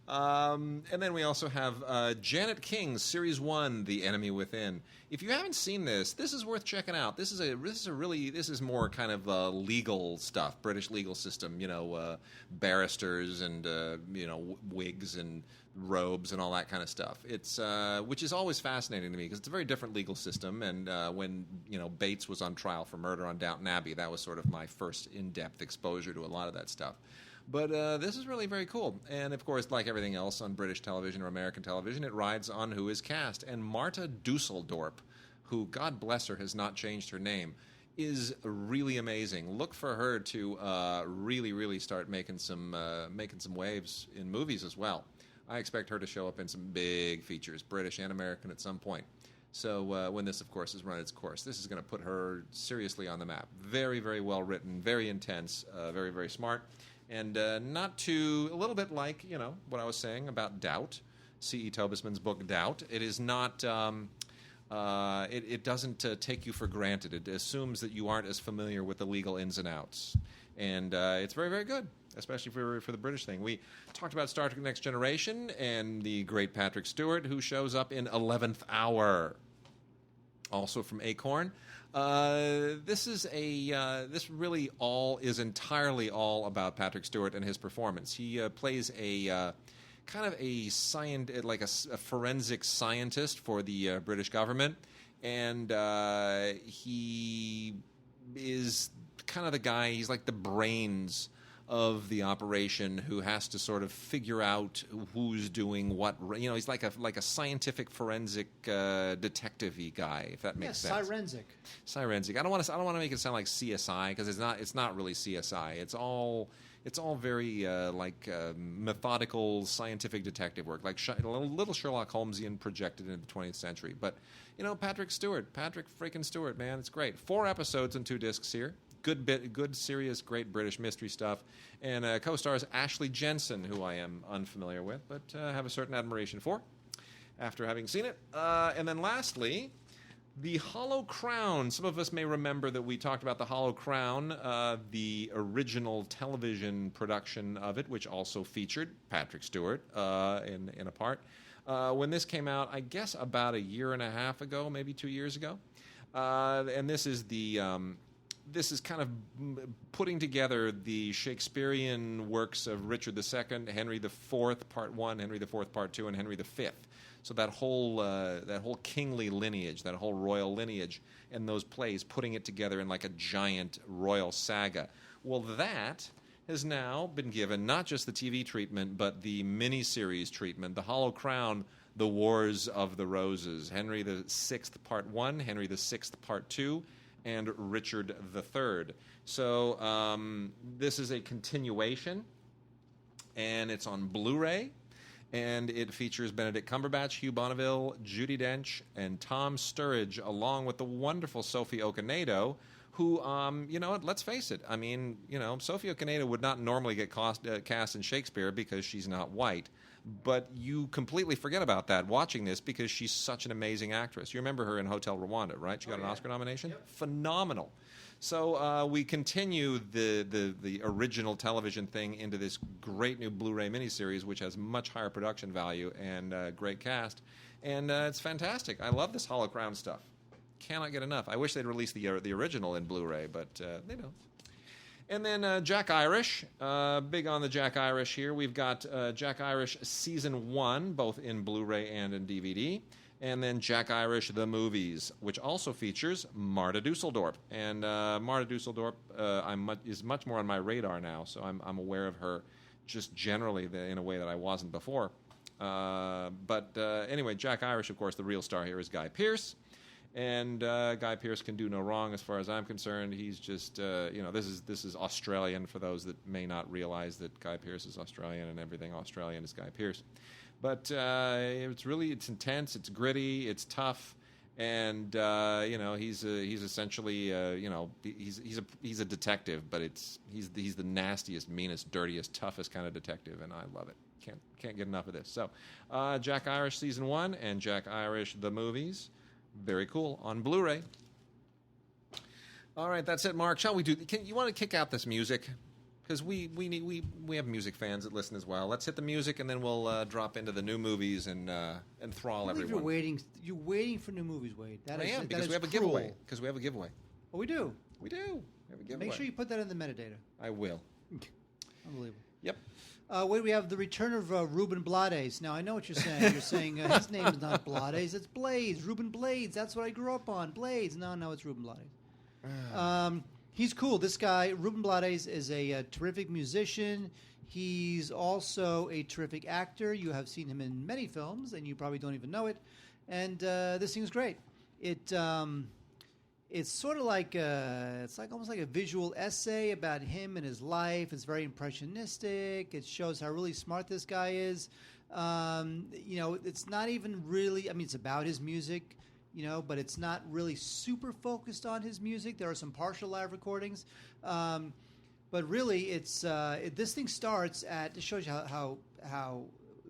And then we also have Janet King's Series 1, The Enemy Within. If you haven't seen this, this is worth checking out. This is more kind of legal stuff, British legal system, barristers and, wigs and robes and all that kind of stuff. It's which is always fascinating to me because it's a very different legal system. And when Bates was on trial for murder on Downton Abbey, that was sort of my first in-depth exposure to a lot of that stuff. But this is really very cool. And, of course, like everything else on British television or American television, it rides on who is cast. And Marta Dusseldorp, who, God bless her, has not changed her name, is really amazing. Look for her to really, really start making some waves in movies as well. I expect her to show up in some big features, British and American, at some point. So when this, of course, has run its course, this is going to put her seriously on the map. Very, very well written, very intense, very, very smart. And a little bit like, what I was saying about Doubt, C.E. Tobisman's book Doubt. It is not, it doesn't take you for granted. It assumes that you aren't as familiar with the legal ins and outs. And it's very, very good, especially for the British thing. We talked about Star Trek Next Generation and the great Patrick Stewart, who shows up in 11th Hour, also from Acorn. This really entirely all about Patrick Stewart and his performance. He plays a kind of a forensic scientist for the British government, and he is kind of the guy. He's like the brains of the operation, who has to sort of figure out who's doing what. He's like a scientific forensic detective-y guy, if that makes sense. Sirensic. I don't want to make it sound like CSI, because it's not really CSI. It's all very methodical scientific detective work, like a little Sherlock Holmesian projected into the 20th century. But Patrick freaking Stewart, man, it's great. 4 episodes and 2 discs here. Good, serious, great British mystery stuff. And co-stars Ashley Jensen, who I am unfamiliar with, but have a certain admiration for after having seen it. And then lastly, The Hollow Crown. Some of us may remember that we talked about The Hollow Crown, the original television production of it, which also featured Patrick Stewart in a part. When this came out, I guess about a year and a half ago, maybe 2 years ago. And this is this is kind of putting together the Shakespearean works of Richard II, Henry IV, Part 1, Henry IV, Part 2, and Henry V. So that whole kingly lineage, that whole royal lineage, and those plays, putting it together in like a giant royal saga. Well, that has now been given not just the TV treatment, but the miniseries treatment, The Hollow Crown, The Wars of the Roses, Henry VI, Part 1, Henry VI, Part 2, and Richard III. So this is a continuation, and it's on Blu-ray, and it features Benedict Cumberbatch, Hugh Bonneville, Judi Dench, and Tom Sturridge, along with the wonderful Sophie Okonedo, who, let's face it, Sophie Okonedo would not normally get cast in Shakespeare because she's not white. But you completely forget about that watching this because she's such an amazing actress. You remember her in Hotel Rwanda, right? She got an Oscar nomination? Yep. Phenomenal. So we continue the original television thing into this great new Blu-ray miniseries, which has much higher production value and great cast. And it's fantastic. I love this Hollow Crown stuff. Cannot get enough. I wish they'd release the original in Blu-ray, but they don't. And then Jack Irish, big on the Jack Irish here. We've got Jack Irish Season 1, both in Blu-ray and in DVD. And then Jack Irish The Movies, which also features Marta Dusseldorp. And Marta Dusseldorp is much more on my radar now, so I'm aware of her just generally in a way that I wasn't before. But anyway, Jack Irish, of course, the real star here is Guy Pearce. And Guy Pearce can do no wrong as far as I'm concerned. He's just, this is Australian for those that may not realize that Guy Pearce is Australian and everything Australian is Guy Pearce. But it's intense, it's gritty, it's tough, and he's essentially he's a detective, but he's the nastiest, meanest, dirtiest, toughest kind of detective, and I love it. Can't get enough of this. So, Jack Irish Season 1 and Jack Irish The Movies. Very cool. On Blu-ray. All right, that's it, Mark. Shall we do... You want to kick out this music? because we have music fans that listen as well. Let's hit the music, and then we'll drop into the new movies and enthrall everyone. You're waiting for new movies, Wade. I am, because we have a giveaway. Because we have a giveaway. Oh, we do? We do. We have a giveaway. Make sure you put that in the metadata. I will. Unbelievable. Yep. Wait, we have the return of Ruben Blades. Now, I know what you're saying. You're saying his name is not Blades, it's Blades. Ruben Blades. That's what I grew up on. Blades. No, it's Ruben Blades. He's cool. This guy, Ruben Blades, is a terrific musician. He's also a terrific actor. You have seen him in many films, and you probably don't even know it. And this thing is great. It's sort of like almost like a visual essay about him and his life. It's very impressionistic. It shows how really smart this guy is. It's not even really. I mean, it's about his music, but it's not really super focused on his music. There are some partial live recordings, but really, it's this thing starts at. It shows you how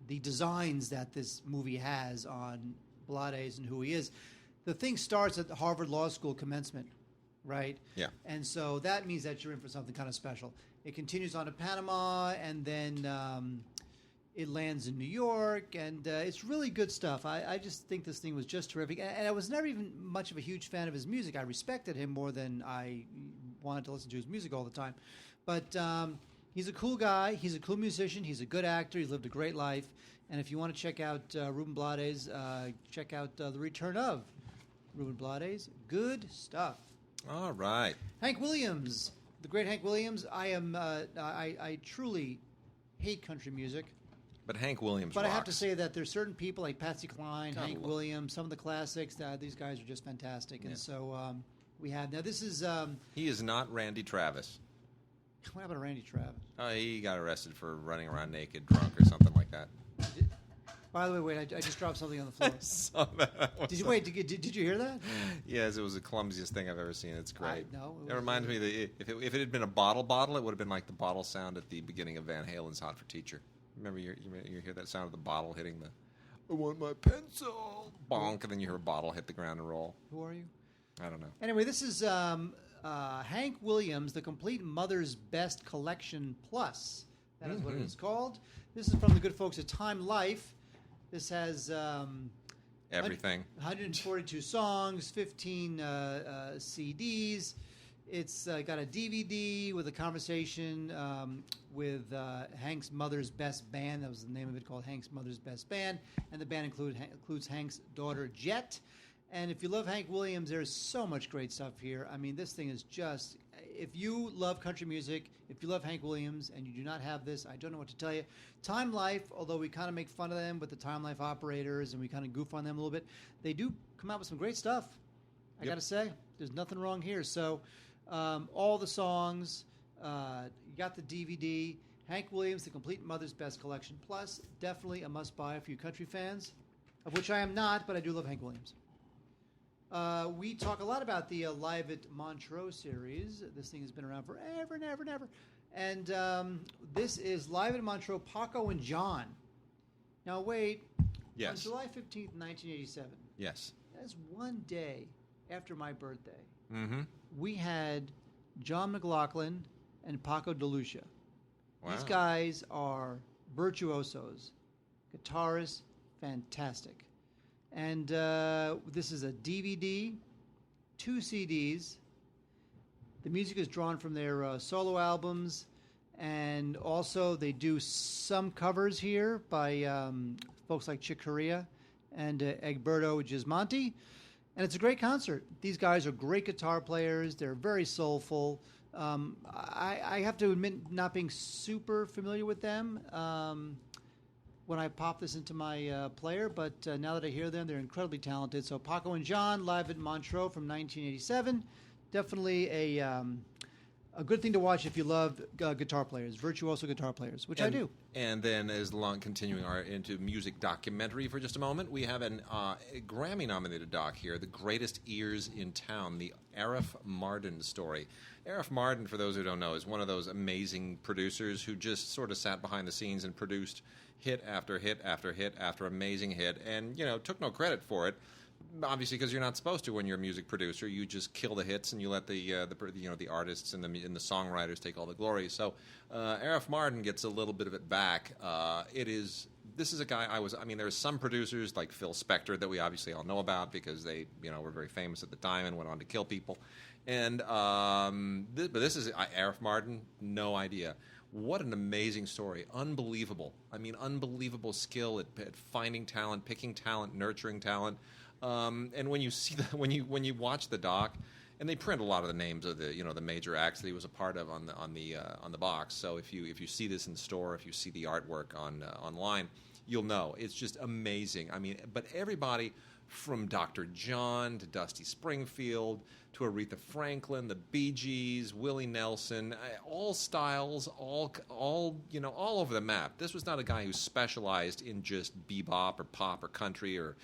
the designs that this movie has on Blades and who he is. The thing starts at the Harvard Law School commencement, right? Yeah. And so that means that you're in for something kind of special. It continues on to Panama, and then it lands in New York, and it's really good stuff. I just think this thing was just terrific. And I was never even much of a huge fan of his music. I respected him more than I wanted to listen to his music all the time. But he's a cool guy. He's a cool musician. He's a good actor. He's lived a great life. And if you want to check out Ruben Blades, check out The Return of Ruben Blades. Good stuff. All right. Hank Williams, the great Hank Williams. I truly hate country music. But Hank Williams But rocks. I have to say that there's certain people like Patsy Cline, Hank Williams, some of the classics. These guys are just fantastic. And so we have... Now this is... he is not Randy Travis. What happened to Randy Travis? He got arrested for running around naked, drunk, or something like that. By the way, wait, I just dropped something on the floor. I saw that. Did you hear that? Yes, it was the clumsiest thing I've ever seen. It's great. It reminds me that if it had been a bottle, it would have been like the bottle sound at the beginning of Van Halen's "Hot for Teacher." Remember, you hear that sound of the bottle hitting the. I want my pencil. Bonk, and then you hear a bottle hit the ground and roll. Who are you? I don't know. Anyway, this is Hank Williams, the Complete Mother's Best Collection Plus. That is what it is called. This is from the good folks at Time Life. This has everything. 142 songs, 15 CDs. It's got a DVD with a conversation with Hank's Mother's Best Band. That was the name of it, called Hank's Mother's Best Band. And the band includes Hank's daughter, Jet. And if you love Hank Williams, there's so much great stuff here. I mean, this thing is just... If you love country music, if you love Hank Williams, and you do not have this, I don't know what to tell you. Time Life, although we kind of make fun of them with the Time Life operators, and we kind of goof on them a little bit, they do come out with some great stuff. I got to say, there's nothing wrong here. So all the songs, you got the DVD, Hank Williams, the Complete Mother's Best Collection Plus, definitely a must-buy for you country fans, of which I am not, but I do love Hank Williams. We talk a lot about the Live at Montreux series. This thing has been around forever and ever and ever. And this is Live at Montreux, Paco and John. Now, wait. Yes. On July 15th, 1987. Yes. That's one day after my birthday. Mm-hmm. We had John McLaughlin and Paco de Lucia. Wow. These guys are virtuosos. Guitarists, fantastic. And this is a DVD, 2 CDs. The music is drawn from their solo albums, and also they do some covers here by folks like Chick Corea and Egberto Gismonti. And it's a great concert. These guys are great guitar players. They're very soulful. I have to admit not being super familiar with them when I pop this into my player, but now that I hear them, they're incredibly talented. So Paco and John, Live at Montreux from 1987. Definitely a good thing to watch if you love guitar players, virtuoso guitar players, which I do. And then, as long continuing into music documentary for just a moment, we have a Grammy-nominated doc here, The Greatest Ears in Town, the Arif Marden story. Arif Marden, for those who don't know, is one of those amazing producers who just sort of sat behind the scenes and produced hit after hit after hit after amazing hit, and took no credit for it. Obviously, because you're not supposed to when you're a music producer. You just kill the hits and you let the artists and the songwriters take all the glory. So Arif Marden gets a little bit of it back. This is a guy there's some producers like Phil Spector that we obviously all know about because they were very famous at the time and went on to kill people. And but this is Arif Marden, no idea. What an amazing story. Unbelievable. Unbelievable skill at finding talent, picking talent, nurturing talent. And when you see when you watch the doc, and they print a lot of the names of the major acts that he was a part of on the box. So if you see this in the store, if you see the artwork online, you'll know it's just amazing. But everybody from Dr. John to Dusty Springfield to Aretha Franklin, the Bee Gees, Willie Nelson, all styles, all over the map. This was not a guy who specialized in just bebop or pop or country or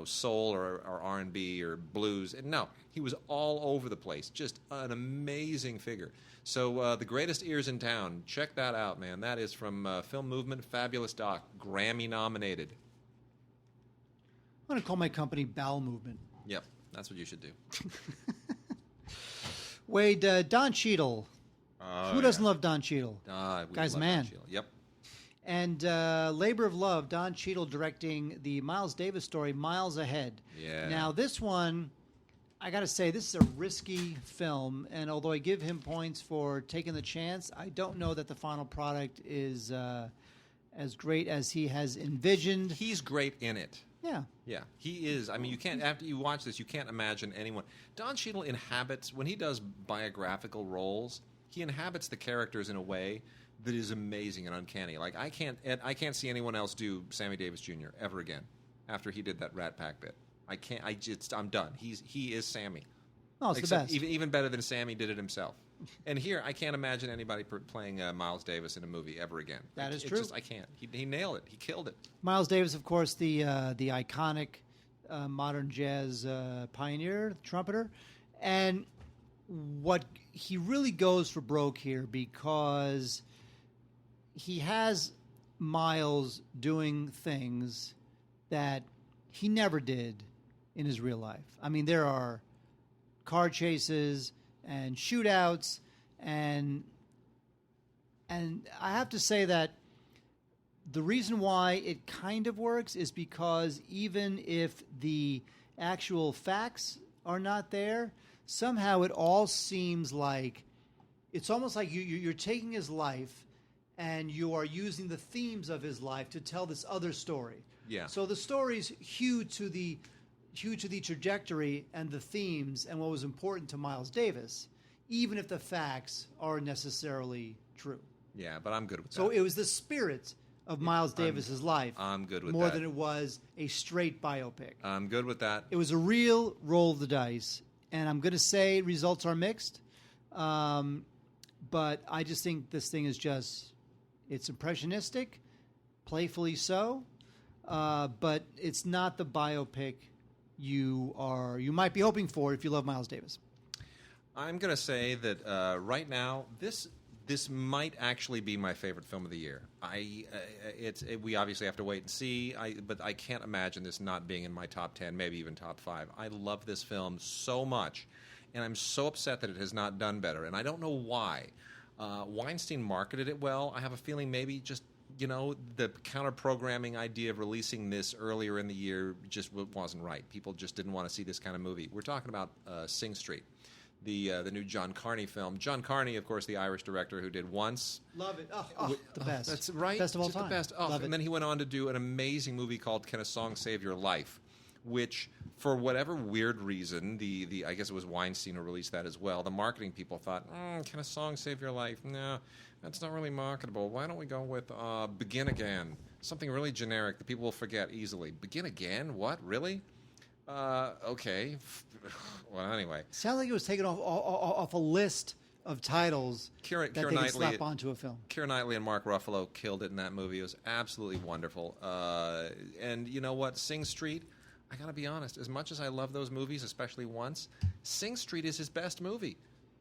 soul or R&B or blues. And no, he was all over the place. Just an amazing figure. So The Greatest Ears in Town, check that out, man. That is from Film Movement, fabulous doc, Grammy nominated. I'm going to call my company Bowel Movement. Yep, that's what you should do. Wade, Don Cheadle. Who doesn't love Don Cheadle? Guy's man. Yep. And Labor of Love, Don Cheadle directing the Miles Davis story, Miles Ahead. Yeah. Now, this one, I got to say, this is a risky film. And although I give him points for taking the chance, I don't know that the final product is as great as he has envisioned. He's great in it. Yeah, he is. You can't. After you watch this, you can't imagine anyone. Don Cheadle inhabits when he does biographical roles. He inhabits the characters in a way that is amazing and uncanny. Like I can't see anyone else do Sammy Davis Jr. ever again after he did that Rat Pack bit. I can't. I'm done. He is Sammy. Oh, it's the best. Even better than Sammy did it himself. And here, I can't imagine anybody playing Miles Davis in a movie ever again. That is true. I can't. He nailed it. He killed it. Miles Davis, of course, the iconic modern jazz pioneer, trumpeter. And what he really goes for broke here because he has Miles doing things that he never did in his real life. There are car chases and shootouts, and I have to say that the reason why it kind of works is because even if the actual facts are not there, somehow it all seems like it's almost like you're taking his life and you are using the themes of his life to tell this other story. Yeah. So the story's huge to the trajectory and the themes and what was important to Miles Davis, even if the facts aren't necessarily true. Yeah, but I'm good with that. So it was the spirit of Miles Davis's life. I'm good with more that. than it was a straight biopic. I'm good with that. It was a real roll of the dice, and I'm going to say results are mixed, but I just think this thing is it's impressionistic, playfully so, but it's not the biopic you might be hoping for if you love Miles Davis. I'm going to say that right now, this might actually be my favorite film of the year. We obviously have to wait and see, but I can't imagine this not being in my top 10, maybe even top 5. I love this film so much, and I'm so upset that it has not done better, and I don't know why. Weinstein marketed it well. I have a feeling maybe just the counter-programming idea of releasing this earlier in the year just wasn't right. People just didn't want to see this kind of movie. We're talking about Sing Street, the new John Carney film. John Carney, of course, the Irish director who did Once. Love it. Oh, the best. That's right. Best of all just time. The best. Oh, Love it. And then he went on to do an amazing movie called Can a Song Save Your Life, which, for whatever weird reason, I guess it was Weinstein who released that as well. The marketing people thought, Can a Song Save Your Life? No, that's not really marketable. Why don't we go with Begin Again? Something really generic that people will forget easily. Begin Again? What? Really? Okay. Well, anyway. Sounds like it was taken off a list of titles that they could slap onto a film. Keira Knightley and Mark Ruffalo killed it in that movie. It was absolutely wonderful. And you know what? Sing Street, I got to be honest, as much as I love those movies, especially Once, Sing Street is his best movie.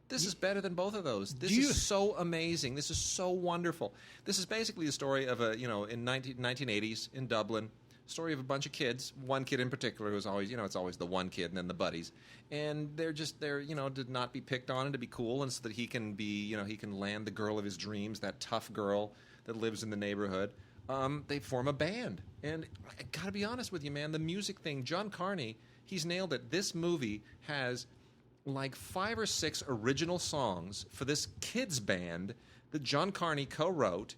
This is better than both of those. This is so amazing. This is so wonderful. This is basically the story of in 1980s in Dublin, story of a bunch of kids, one kid in particular who's always, it's always the one kid and then the buddies. And they're to not be picked on and to be cool, and so that he can be, he can land the girl of his dreams, that tough girl that lives in the neighborhood. They form a band. And I got to be honest with you, man, the music thing, John Carney, he's nailed it. This movie has like 5 or 6 original songs for this kids band that John Carney co-wrote.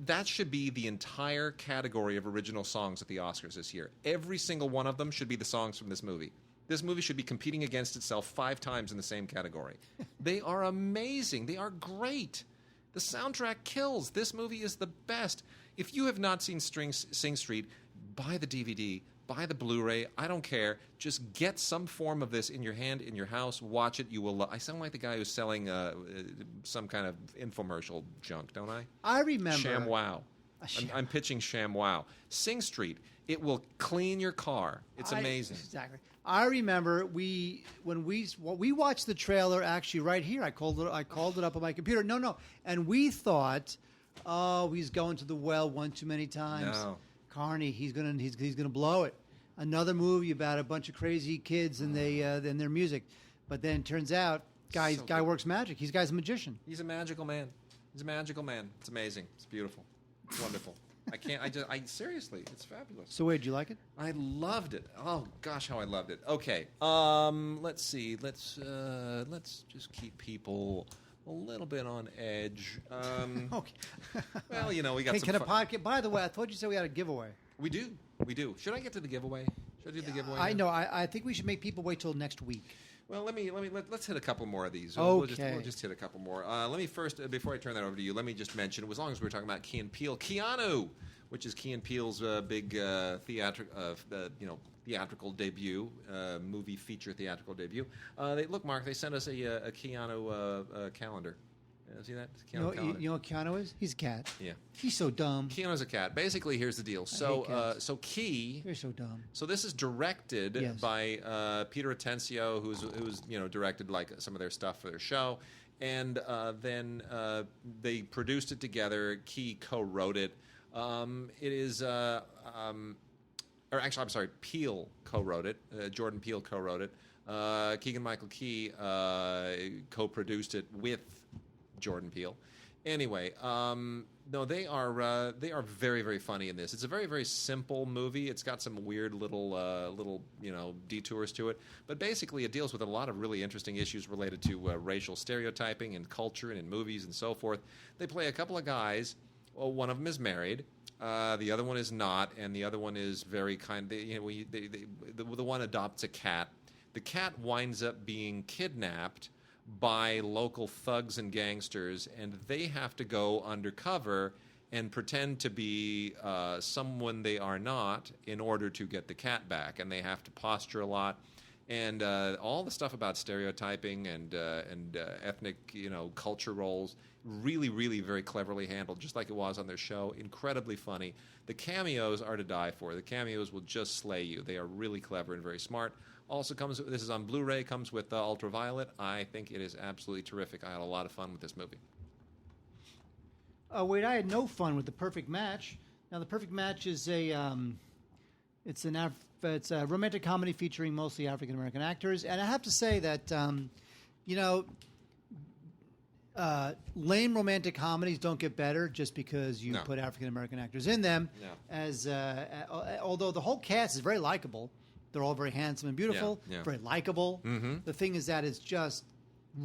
That should be the entire category of original songs at the Oscars this year. Every single one of them should be the songs from this movie. This movie should be competing against itself 5 times in the same category. They are amazing. They are great. The soundtrack kills. This movie is the best. If you have not seen Sing Street, buy the DVD, buy the Blu-ray. I don't care. Just get some form of this in your hand, in your house. Watch it. You will. I sound like the guy who's selling some kind of infomercial junk, don't I? I remember. ShamWow. I'm pitching ShamWow. Sing Street. It will clean your car. It's amazing. Exactly. I remember when we watched the trailer actually right here. I called it up on my computer. No, and we thought, oh, he's going to the well one too many times. No. Carney, he's gonna blow it. Another movie about a bunch of crazy kids and their music, but then it turns out guy works magic. Guy's a magician. He's a magical man. It's amazing. It's beautiful. It's wonderful. Seriously, it's fabulous. So wait, did you like it? I loved it. Oh gosh, how I loved it. Okay, let's see. Let's just keep people a little bit on edge. Okay. Well, we got some podcast. By the way, I thought you said we had a giveaway. We do. Should I get to the giveaway? Should I do the giveaway? I know. I think we should make people wait till next week. Well, let's hit a couple more of these. Okay. We'll just hit a couple more. Let me first, before I turn that over to you, let me just mention, as long as we're talking about Key and Peele, Keanu, which is Key and Peele's big theatrical debut, movie feature theatrical debut. Look, Mark, they sent us a Keanu calendar. See that? You know what Keanu is? He's a cat. Yeah. He's so dumb. Keanu's a cat. Basically, here's the deal. So Key. You're so dumb. So this is directed by Peter Atencio, who's directed like some of their stuff for their show, and then they produced it together. Key co-wrote it. It is, or actually, I'm sorry, Peele co-wrote it. Jordan Peele co-wrote it. Keegan-Michael Key co-produced it with Jordan Peele. Anyway, no, they are very, very funny in this. It's a very, very simple movie. It's got some weird little detours to it, but basically it deals with a lot of really interesting issues related to racial stereotyping and culture and in movies and so forth. They play a couple of guys. Well, one of them is married. The other one is not, and the other one is very kind. The one adopts a cat. The cat winds up being kidnapped by local thugs and gangsters, and they have to go undercover and pretend to be someone they are not in order to get the cat back. And they have to posture a lot, and all the stuff about stereotyping and ethnic, culture roles. Really, really very cleverly handled, just like it was on their show. Incredibly funny. The cameos are to die for. The cameos will just slay you. They are really clever and very smart. Also this is on Blu-ray, comes with Ultraviolet. I think it is absolutely terrific. I had a lot of fun with this movie. Oh, wait, I had no fun with The Perfect Match. Now, The Perfect Match is it's a romantic comedy featuring mostly African-American actors. And I have to say that, lame romantic comedies don't get better just because you put African-American actors in them. No. Although the whole cast is very likable. They're all very handsome and beautiful, very likable. Mm-hmm. The thing is that it's just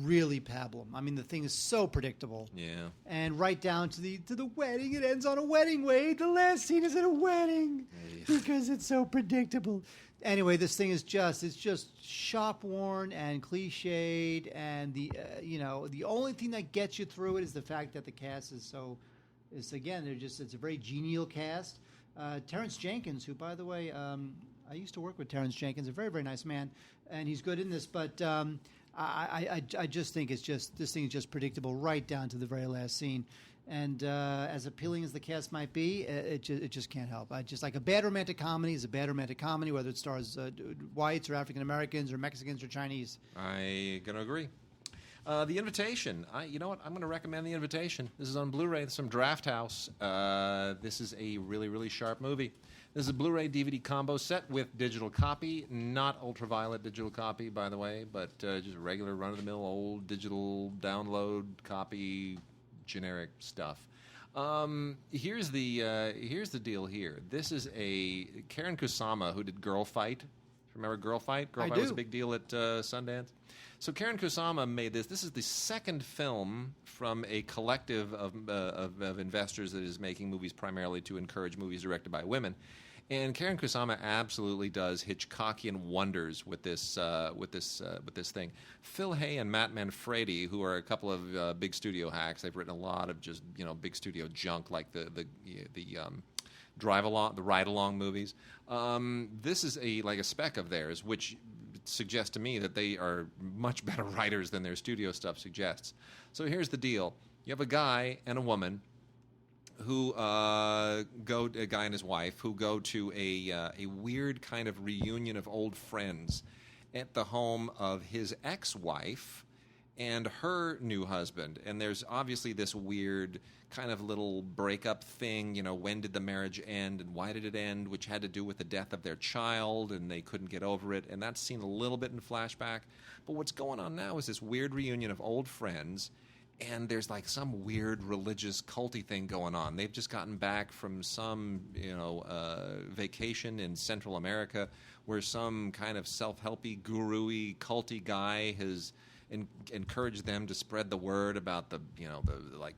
really pablum. I mean, the thing is so predictable. Yeah. And right down to the wedding. It ends on a wedding, Wade. The last scene is at a wedding because it's so predictable. Anyway, this thing is just shop worn and cliched, and the only thing that gets you through it is the fact that the cast is it's a very genial cast. Terrence Jenkins, who, by the way, I used to work with Terrence Jenkins, a very, very nice man, and he's good in this. But I just think this thing is just predictable right down to the very last scene. And as appealing as the cast might be, it just can't help. Like a bad romantic comedy is a bad romantic comedy, whether it stars whites or African Americans or Mexicans or Chinese. I'm gonna agree. The Invitation. You know what? I'm going to recommend The Invitation. This is on Blu-ray. It's from Draft House. This is a really, really sharp movie. This is a Blu-ray DVD combo set with digital copy, not ultraviolet digital copy, by the way, but just regular run-of-the-mill old digital download copy, generic stuff. Here's the deal here. This is a Karen Kusama who did Girl Fight. Remember Girl Fight? Girl Fight was a big deal at Sundance. So Karen Kusama made this. This is the second film from a collective of investors that is making movies primarily to encourage movies directed by women. And Karen Kusama absolutely does Hitchcockian wonders with this thing. Phil Hay and Matt Manfredi, who are a couple of big studio hacks, they've written a lot of just big studio junk like the ride along movies. This is like a spec of theirs, which suggests to me that they are much better writers than their studio stuff suggests. So here's the deal: you have a guy and a woman who a guy and his wife who go to a weird kind of reunion of old friends at the home of his ex-wife and her new husband. And there's obviously this weird kind of little breakup thing, when did the marriage end and why did it end, which had to do with the death of their child, and they couldn't get over it. And that's seen a little bit in flashback. But what's going on now is this weird reunion of old friends, and there's like some weird religious culty thing going on. They've just gotten back from some, vacation in Central America where some kind of self-helpy, guru-y, culty guy has encouraged them to spread the word about the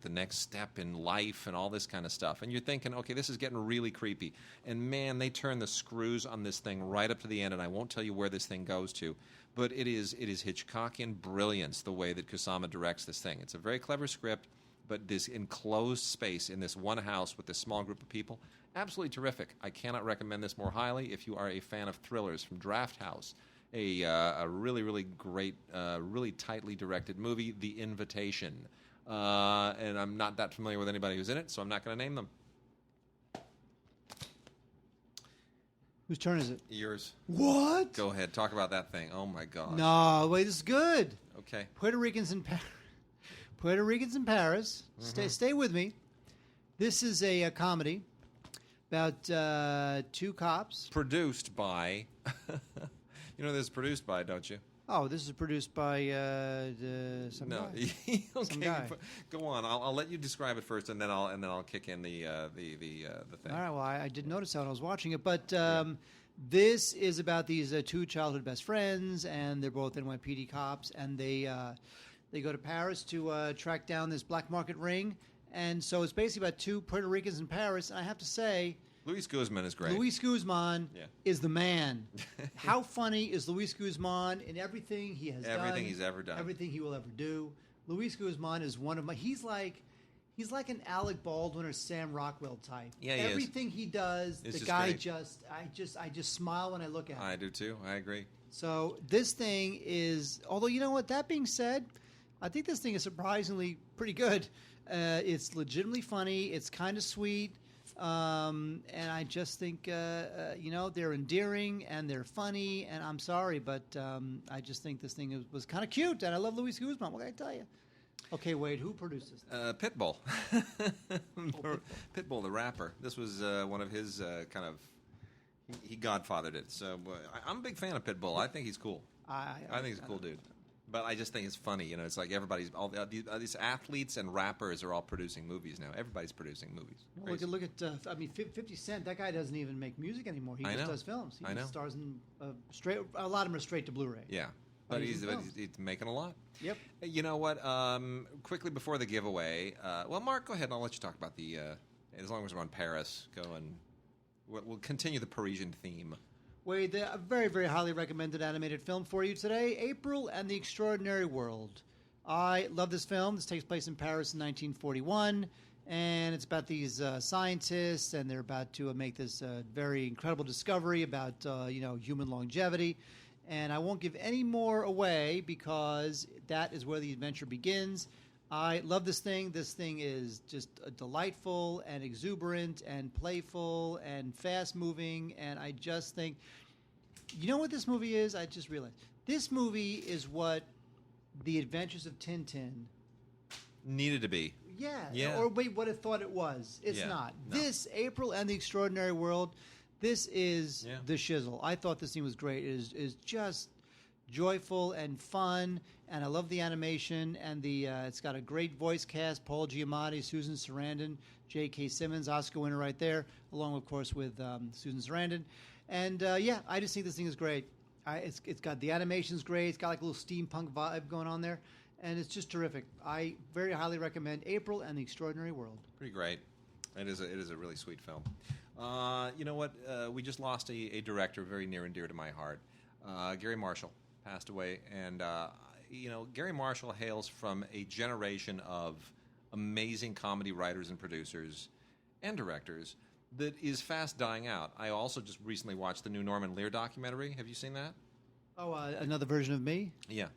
next step in life and all this kind of stuff. And you're thinking, okay, this is getting really creepy. And man, they turn the screws on this thing right up to the end, and I won't tell you where this thing goes to. But it is Hitchcockian brilliance the way that Kusama directs this thing. It's a very clever script, but this enclosed space in this one house with this small group of people, absolutely terrific. I cannot recommend this more highly if you are a fan of thrillers from Draft House. A really, really great, really tightly directed movie, The Invitation. And I'm not that familiar with anybody who's in it, so I'm not going to name them. Whose turn is it? Yours. What? Go ahead. Talk about that thing. Oh, my God. No, wait, this is good. Okay. Puerto Ricans in Paris. Mm-hmm. Stay with me. This is a comedy about two cops. Produced by... You know this is produced by, don't you? Oh, this is produced by some guy. Okay, some guy. Go on. I'll let you describe it first, and then I'll kick in the thing. All right. Well, I did notice that when I was watching it, but this is about these two childhood best friends, and they're both NYPD cops, and they go to Paris to track down this black market ring, and so it's basically about two Puerto Ricans in Paris. And I have to say, Luis Guzman is great. Luis Guzman is the man. How funny is Luis Guzman in everything he has done? Everything he's ever done. Everything he will ever do. Luis Guzman is one of my... He's like an Alec Baldwin or Sam Rockwell type. Yeah, everything he does, it's the guy great. I just smile when I look at him. I do too. I agree. So this thing is... Although, you know what? That being said, I think this thing is surprisingly pretty good. It's legitimately funny. It's kind of sweet. And I just think, they're endearing and they're funny. And I'm sorry, but I just think this thing was kind of cute. And I love Luis Guzman. What can I tell you? Okay, Wade, who produced this? Pitbull. Pitbull, the rapper. This was one of his kind of... He godfathered it. So I'm a big fan of Pitbull. I think he's cool. I think he's a cool dude. But I just think it's funny, it's like everybody's all these athletes and rappers are all producing movies now. Everybody's producing movies. Well, look at 50 Cent. That guy doesn't even make music anymore. He just does films. He just stars in a lot of them are straight to Blu-ray. Yeah, but he's making a lot. Yep. You know what? Quickly before the giveaway, Mark, go ahead and I'll let you talk about the. As long as we're on Paris, we'll continue the Parisian theme. Wade, a very, very highly recommended animated film for you today, April and the Extraordinary World. I love this film. This takes place in Paris in 1941, and it's about these scientists, and they're about to make this very incredible discovery about, human longevity. And I won't give any more away because that is where the adventure begins. I love this thing. This thing is just delightful and exuberant and playful and fast-moving, and I just think... You know what this movie is? I just realized. This movie is what The Adventures of Tintin Needed to be. Yeah. Or we would have thought it was. It's not. No. This, April and the Extraordinary World, this is the shizzle. I thought this thing was great. It is just joyful and fun, and I love the animation, and it's got a great voice cast. Paul Giamatti, Susan Sarandon, J.K. Simmons, Oscar winner right there, along, of course, with Susan Sarandon. And, I just think this thing is great. It's got the animation's great. It's got like a little steampunk vibe going on there. And it's just terrific. I very highly recommend April and the Extraordinary World. Pretty great. It is a really sweet film. You know what? We just lost a director very near and dear to my heart. Gary Marshall passed away. And, Gary Marshall hails from a generation of amazing comedy writers and producers and directors that is fast dying out. I also just recently watched the new Norman Lear documentary. Have you seen that? Oh, another version of me? Yeah.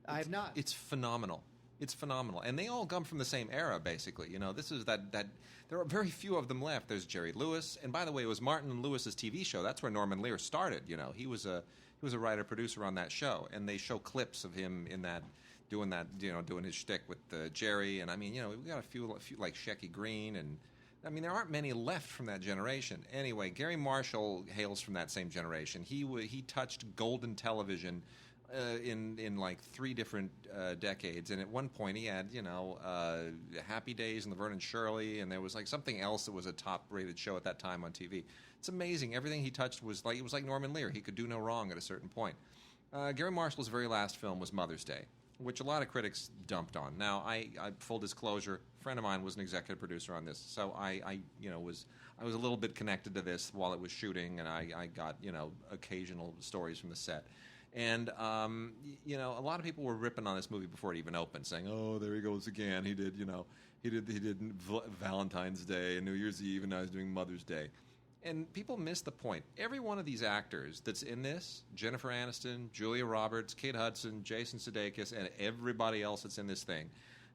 I have not. It's phenomenal. It's phenomenal. And they all come from the same era, basically. This is that there are very few of them left. There's Jerry Lewis. And by the way, it was Martin and Lewis's TV show. That's where Norman Lear started. He was a writer-producer on that show. And they show clips of him in that, doing his shtick with Jerry. And, we got a few like Shecky Green. And, there aren't many left from that generation. Anyway, Gary Marshall hails from that same generation. He touched golden television in like 3 different decades, and at one point he had Happy Days and Laverne and Shirley, and there was like something else that was a top-rated show at that time on TV. It's amazing. Everything he touched was like Norman Lear. He could do no wrong at a certain point. Gary Marshall's very last film was Mother's Day, which a lot of critics dumped on. Now, I full disclosure, a friend of mine was an executive producer on this, so I was a little bit connected to this while it was shooting, and I got occasional stories from the set. And, a lot of people were ripping on this movie before it even opened, saying, oh, there he goes again. He did Valentine's Day and New Year's Eve, and now he's doing Mother's Day. And people miss the point. Every one of these actors that's in this, Jennifer Aniston, Julia Roberts, Kate Hudson, Jason Sudeikis, and everybody else that's in this thing,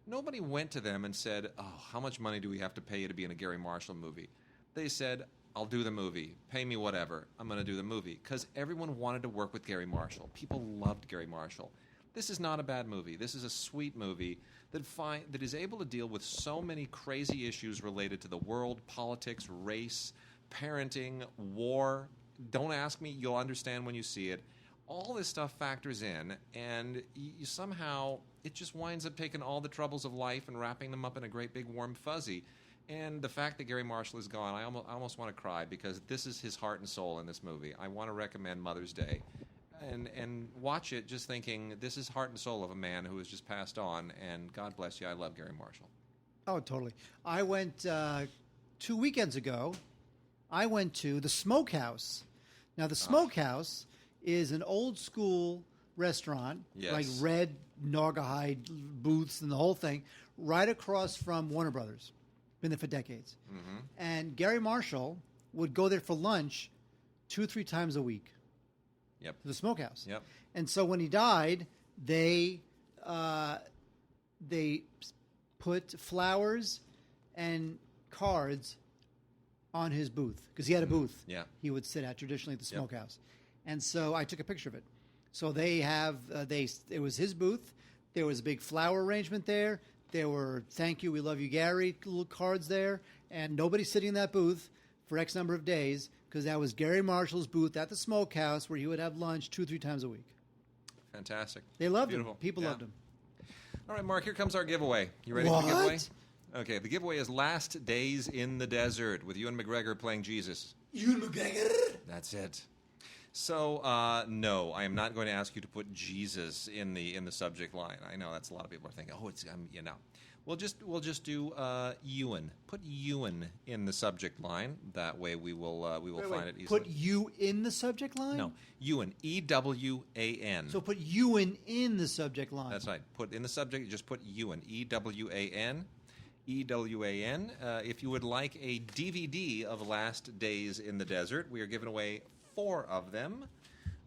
nobody went to them and said, oh, how much money do we have to pay you to be in a Gary Marshall movie? They said, I'll do the movie. Pay me whatever. I'm going to do the movie. Because everyone wanted to work with Gary Marshall. People loved Gary Marshall. This is not a bad movie. This is a sweet movie that is able to deal with so many crazy issues related to the world, politics, race, parenting, war. Don't ask me. You'll understand when you see it. All this stuff factors in, and you somehow it just winds up taking all the troubles of life and wrapping them up in a great big warm fuzzy. And the fact that Gary Marshall is gone, I almost want to cry, because this is his heart and soul in this movie. I want to recommend Mother's Day. And watch it just thinking, this is heart and soul of a man who has just passed on, and God bless you, I love Gary Marshall. Oh, totally. I went 2 weekends ago, I went to the Smokehouse. Now, the Smokehouse is an old-school restaurant, like red Naugahyde booths and the whole thing, right across from Warner Brothers. Been there for decades. Mm-hmm. And Gary Marshall would go there for lunch 2-3 times a week. Yep. To the Smokehouse. Yep. And so when he died, they put flowers and cards on his booth, because he had a booth. Yeah. He would sit at traditionally at the Smokehouse. And so I took a picture of it. So they have it was his booth. There was a big flower arrangement there. There were "Thank you, we love you, Gary" little cards there, and nobody sitting in that booth for X number of days, because that was Gary Marshall's booth at the Smokehouse, where he would have lunch 2-3 times a week. Fantastic. They loved him. People loved him. All right, Mark, here comes our giveaway. You ready for the giveaway? Okay, the giveaway is Last Days in the Desert with Ewan McGregor playing Jesus. Ewan McGregor? That's it. So, no, I am not going to ask you to put Jesus in the subject line. I know that's a lot of people are thinking, oh, it's We'll just do Ewan. Put Ewan in the subject line. That way we will find it easily. Put you in the subject line? No, Ewan. E-W-A-N. So put Ewan in the subject line. That's right. Put in the subject. Just put Ewan. E-W-A-N. E-W-A-N. If you would like a DVD of Last Days in the Desert, we are giving away 4 of them.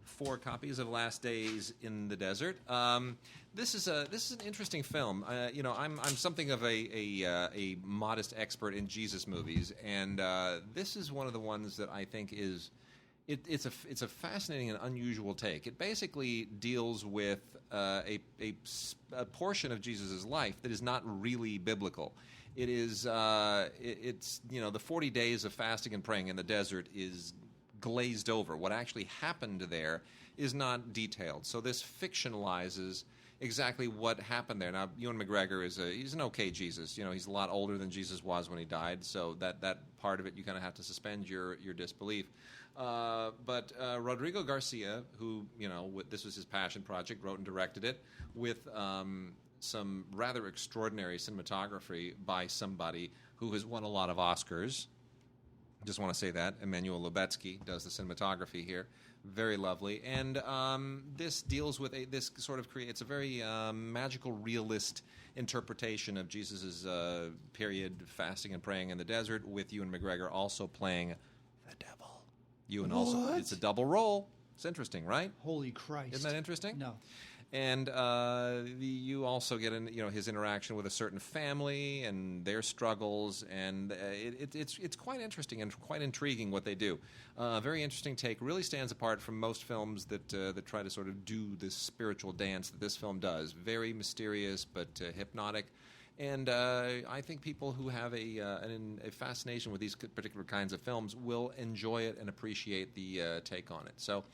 4 copies of Last Days in the Desert. This is an interesting film. I'm something of a modest expert in Jesus movies, and this is one of the ones that I think is it's a fascinating and unusual take. It basically deals with a portion of Jesus' life that is not really biblical. It is it's the 40 days of fasting and praying in the desert is glazed over. What actually happened there is not detailed. So this fictionalizes exactly what happened there. Now, Ewan McGregor he's an okay Jesus. He's a lot older than Jesus was when he died, so that part of it you kind of have to suspend your disbelief. But Rodrigo Garcia, who this was his passion project, wrote and directed it with some rather extraordinary cinematography by somebody who has won a lot of Oscars. Just want to say that Emmanuel Lubetsky does the cinematography here. Very lovely. And this deals with this sort of creates a very magical, realist interpretation of Jesus' period fasting and praying in the desert, with Ewan McGregor also playing the devil. It's a double role. It's interesting, right? Holy Christ. Isn't that interesting? No. And you also get his interaction with a certain family and their struggles, and it's quite interesting and quite intriguing what they do. Very interesting take. Really stands apart from most films that try to sort of do this spiritual dance that this film does. Very mysterious but hypnotic. And I think people who have a fascination with these particular kinds of films will enjoy it and appreciate the take on it. So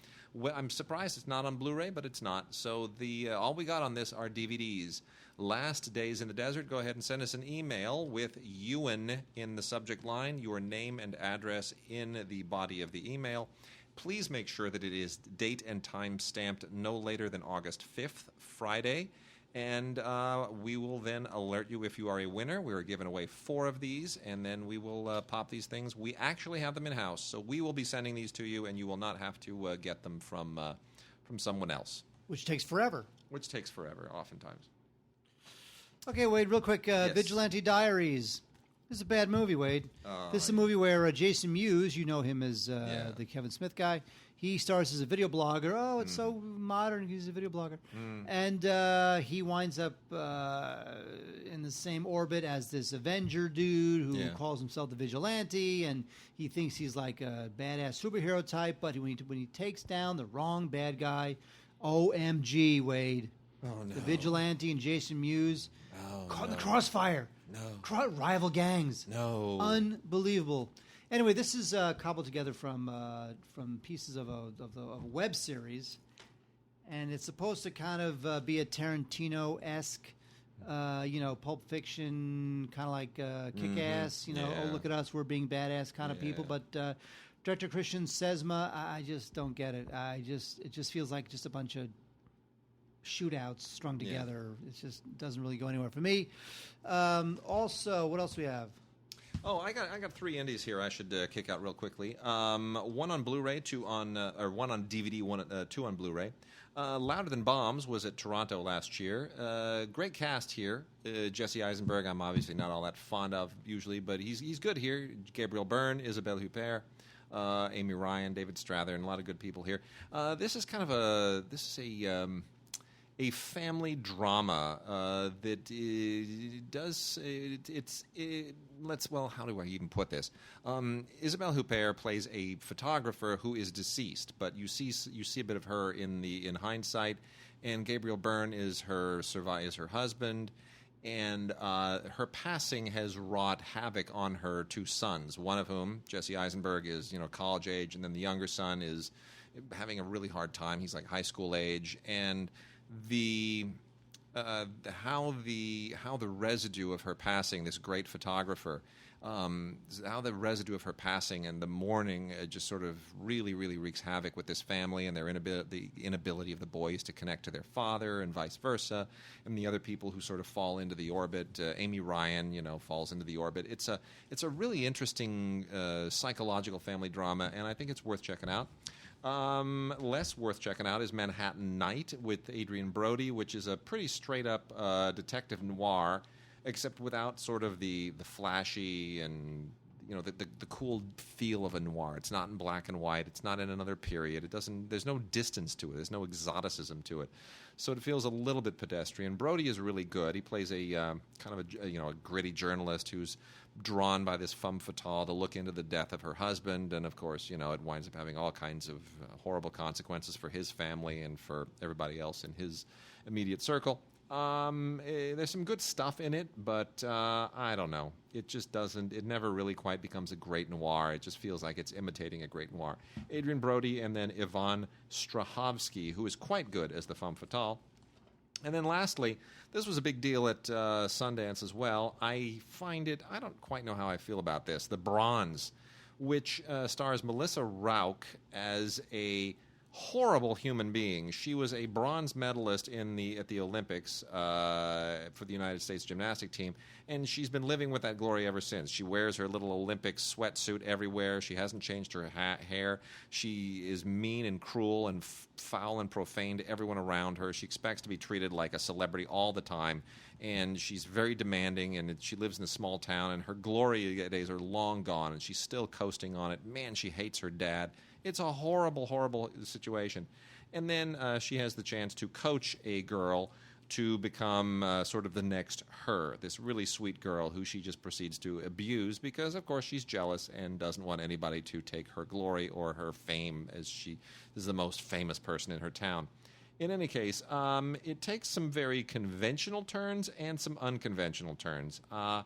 I'm surprised it's not on Blu-ray, but it's not. So all we got on this are DVDs. Last Days in the Desert. Go ahead and send us an email with Ewan in the subject line, your name and address in the body of the email. Please make sure that it is date and time stamped no later than August 5th, Friday. And we will then alert you if you are a winner. We are giving away 4 of these, and then we will pop these things. We actually have them in-house, so we will be sending these to you, and you will not have to get them from someone else. Which takes forever. Which takes forever, oftentimes. Okay, Wade, real quick. Yes. Vigilante Diaries. This is a bad movie, Wade. This is a movie where Jason Mewes, you know him as the Kevin Smith guy, he stars as a video blogger. Oh, it's so modern. He's a video blogger. And he winds up in the same orbit as this Avenger dude who calls himself the Vigilante, and he thinks he's like a badass superhero type, but when he takes down the wrong bad guy, OMG, Wade. Oh, no. The Vigilante and Jason Mewes caught in the crossfire. No. Rival gangs. No. Unbelievable. Anyway, this is cobbled together from pieces of a web series, and it's supposed to kind of be a Tarantino-esque, Pulp Fiction, kind of like Kick-Ass, oh, look at us, we're being badass kind of people. But Director Christian Sesma, I just don't get it. It just feels like just a bunch of shootouts strung together. It just doesn't really go anywhere for me. Also, what else do we have? Oh, I got 3 indies here I should kick out real quickly. 1 on Blu-ray, 1 on DVD, 2 on Blu-ray. Louder Than Bombs was at Toronto last year. Great cast here. Jesse Eisenberg, I'm obviously not all that fond of usually, but he's good here. Gabriel Byrne, Isabelle Huppert, Amy Ryan, David Strathairn, and a lot of good people here. This is a family drama that how do I even put this? Isabelle Huppert plays a photographer who is deceased, but you see a bit of her in hindsight, and Gabriel Byrne is her husband, and her passing has wrought havoc on her 2 sons, one of whom, Jesse Eisenberg, is college age, and then the younger son is having a really hard time. He's like high school age, and how the residue of her passing, this great photographer, how the residue of her passing and the mourning just sort of really, really wreaks havoc with this family and the inability of the boys to connect to their father and vice versa, and the other people who sort of fall into the orbit. Amy Ryan, falls into the orbit. It's a really interesting psychological family drama, and I think it's worth checking out. Less worth checking out is Manhattan Night with Adrian Brody, which is a pretty straight-up detective noir, except without sort of the flashy and the cool feel of a noir. It's not in black and white. It's not in another period. There's no distance to it. There's no exoticism to it. So it feels a little bit pedestrian. Brody is really good. He plays a kind of a gritty journalist who's drawn by this femme fatale to look into the death of her husband, and of course, it winds up having all kinds of horrible consequences for his family and for everybody else in immediate circle. There's some good stuff in it, but I don't know. It just doesn't. It never really quite becomes a great noir. It just feels like it's imitating a great noir. Adrian Brody and then Yvonne Strahovski, who is quite good as the femme fatale. And then lastly, this was a big deal at Sundance as well. I don't quite know how I feel about this. The Bronze, which stars Melissa Rauch as a horrible human being. She was a bronze medalist at the Olympics for the United States gymnastic team, and she's been living with that glory ever since. She wears her little Olympic sweatsuit everywhere. She hasn't changed her hair. She is mean and cruel and foul and profane to everyone around her. She expects to be treated like a celebrity all the time, and she's very demanding, and she lives in a small town, and her glory days are long gone, and she's still coasting on it. Man, she hates her dad. It's a horrible, horrible situation. And then she has the chance to coach a girl to become sort of the next her, this really sweet girl who she just proceeds to abuse because, of course, she's jealous and doesn't want anybody to take her glory or her fame, as she is the most famous person in her town. In any case, it takes some very conventional turns and some unconventional turns. I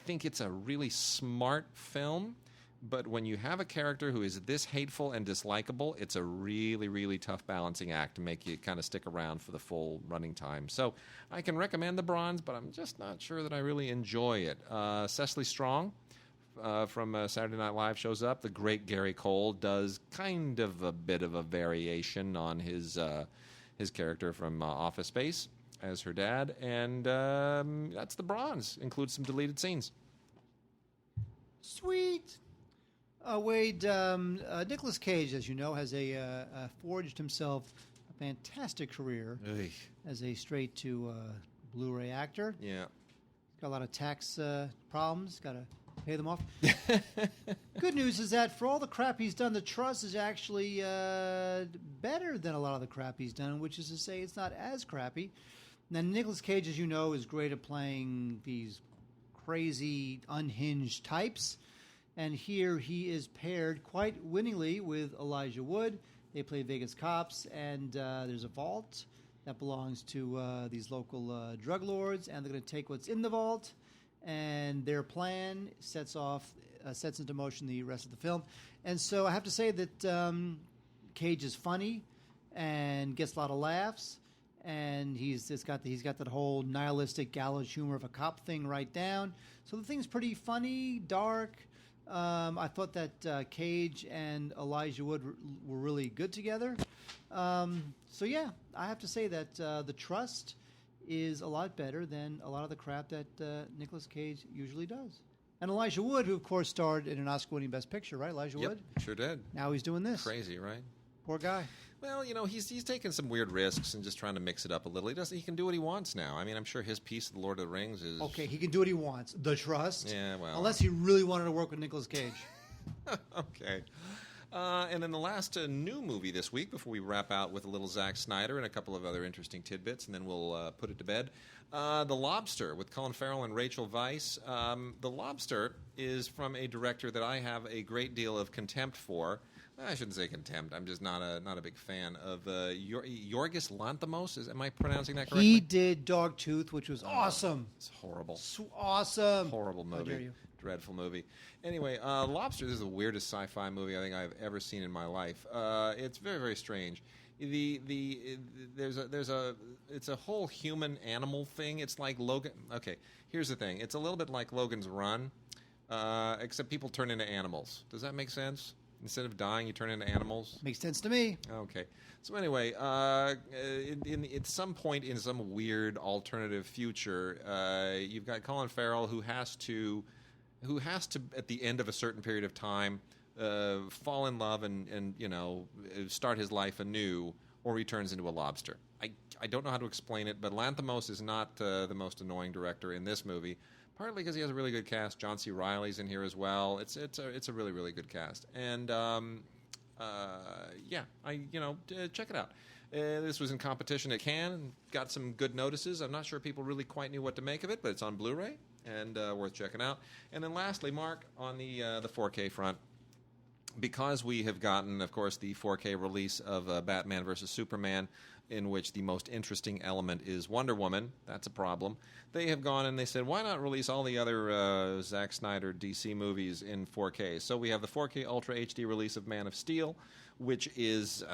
think it's a really smart film. But when you have a character who is this hateful and dislikable, it's a really, really tough balancing act to make you kind of stick around for the full running time. So I can recommend The Bronze, but I'm just not sure that I really enjoy it. Cecily Strong from Saturday Night Live shows up. The great Gary Cole does kind of a bit of a variation on his character from Office Space as her dad. And that's The Bronze. Includes some deleted scenes. Sweet. Wade, Nicolas Cage, as you know, has forged himself a fantastic career as a straight-to Blu-ray actor. Yeah. Got a lot of tax problems. Got to pay them off. Good news is that for all the crap he's done, The Trust is actually better than a lot of the crap he's done, which is to say it's not as crappy. Now, Nicolas Cage, as you know, is great at playing these crazy, unhinged types. And here he is paired quite winningly with Elijah Wood. They play Vegas cops, and there's a vault that belongs to these local drug lords, and they're going to take what's in the vault, and their plan sets into motion the rest of the film. And so I have to say that Cage is funny and gets a lot of laughs, and he's got that whole nihilistic gallows humor of a cop thing right down. So the thing's pretty funny, dark. I thought that Cage and Elijah Wood were really good together. So yeah, I have to say that The Trust is a lot better than a lot of the crap that Nicolas Cage usually does. And Elijah Wood, who of course starred in an Oscar-winning Best Picture, right? Elijah Wood? Sure did. Now he's doing this. Crazy, right? Poor guy. Well, you know, he's taking some weird risks and just trying to mix it up a little. He can do what he wants now. I mean, I'm sure his piece of The Lord of the Rings is... Okay, he can do what he wants. The Trust? Yeah, well... Unless he really wanted to work with Nicolas Cage. Okay. And then the last new movie this week, before we wrap out with a little Zack Snyder and a couple of other interesting tidbits, and then we'll put it to bed. The Lobster with Colin Farrell and Rachel Weisz. The Lobster is from a director that I have a great deal of contempt for. I shouldn't say contempt. I'm just not a big fan of Yorgos Lanthimos. Am I pronouncing that correctly? He did Dogtooth, which was awesome. It's horrible. Awesome. Horrible movie. How dare you? Dreadful movie. Anyway, Lobster. This is the weirdest sci-fi movie I think I've ever seen in my life. It's very, very strange. It's a whole human animal thing. It's like Logan. Okay, here's the thing. It's a little bit like Logan's Run, except people turn into animals. Does that make sense? Instead of dying, you turn into animals? Makes sense to me. Okay. So anyway, at some point in some weird alternative future, you've got Colin Farrell who has to, at the end of a certain period of time, fall in love and start his life anew, or he turns into a lobster. I don't know how to explain it, but Lanthimos is not the most annoying director in this movie. Partly because he has a really good cast. John C. Reilly's in here as well. It's a really, really good cast. And check it out. This was in competition at Cannes and got some good notices. I'm not sure people really quite knew what to make of it, but it's on Blu-ray and worth checking out. And then lastly, Mark, on the 4K front, because we have gotten, of course, the 4K release of Batman vs. Superman in which the most interesting element is Wonder Woman. That's a problem. They have gone and they said, why not release all the other Zack Snyder DC movies in 4K? So we have the 4K Ultra HD release of Man of Steel, which is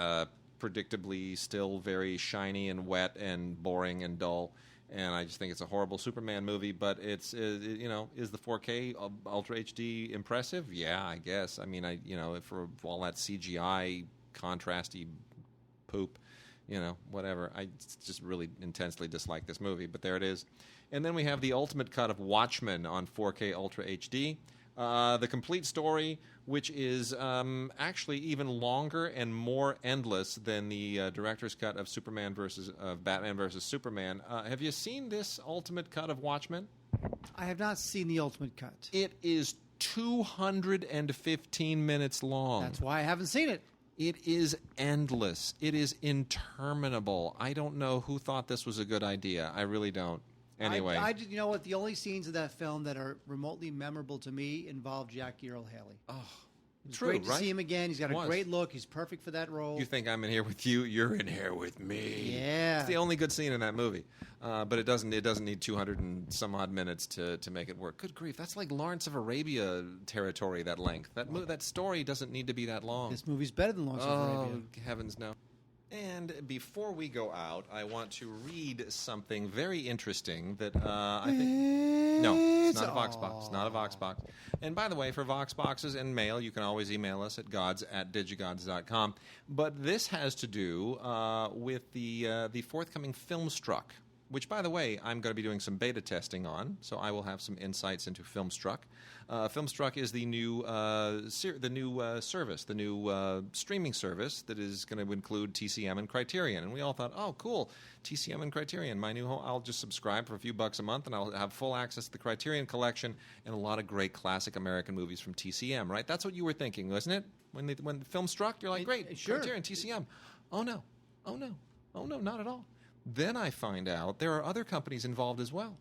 predictably still very shiny and wet and boring and dull. And I just think it's a horrible Superman movie, but it's you know, is the 4K Ultra HD impressive? Yeah, I guess. I mean, for all that CGI contrasty poop, whatever. I just really intensely dislike this movie, but there it is. And then we have the ultimate cut of Watchmen on 4K Ultra HD. The complete story, which is actually even longer and more endless than the director's cut of Batman versus Superman. Have you seen this ultimate cut of Watchmen? I have not seen the ultimate cut. It is 215 minutes long. That's why I haven't seen it. It is endless. It is interminable. I don't know who thought this was a good idea. I really don't. Anyway. You know what? The only scenes of that film that are remotely memorable to me involve Jackie Earle Haley. Oh, it's true, great to right? see him again. He's got a great look. He's perfect for that role. You think I'm in here with you? You're in here with me. Yeah. It's the only good scene in that movie. But it doesn't need 200 and some odd minutes to make it work. Good grief. That's like Lawrence of Arabia territory, that length. That story doesn't need to be that long. This movie's better than Lawrence of Arabia. Oh, heavens no. And before we go out, I want to read something very interesting that I think... No, it's not a Vox Box. It's not a Vox Box. And by the way, for Vox Boxes and mail, you can always email us at gods@digigods.com. But this has to do with the forthcoming Filmstruck, which, by the way, I'm going to be doing some beta testing on, so I will have some insights into Filmstruck. Filmstruck is the new service, the new streaming service that is going to include TCM and Criterion. And we all thought, oh, cool, TCM and Criterion, my new home. I'll just subscribe for a few bucks a month, and I'll have full access to the Criterion collection and a lot of great classic American movies from TCM, right? That's what you were thinking, wasn't it? When the Filmstruck, you're like, great, sure. Criterion, TCM. Oh, no, not at all. Then I find out there are other companies involved as well.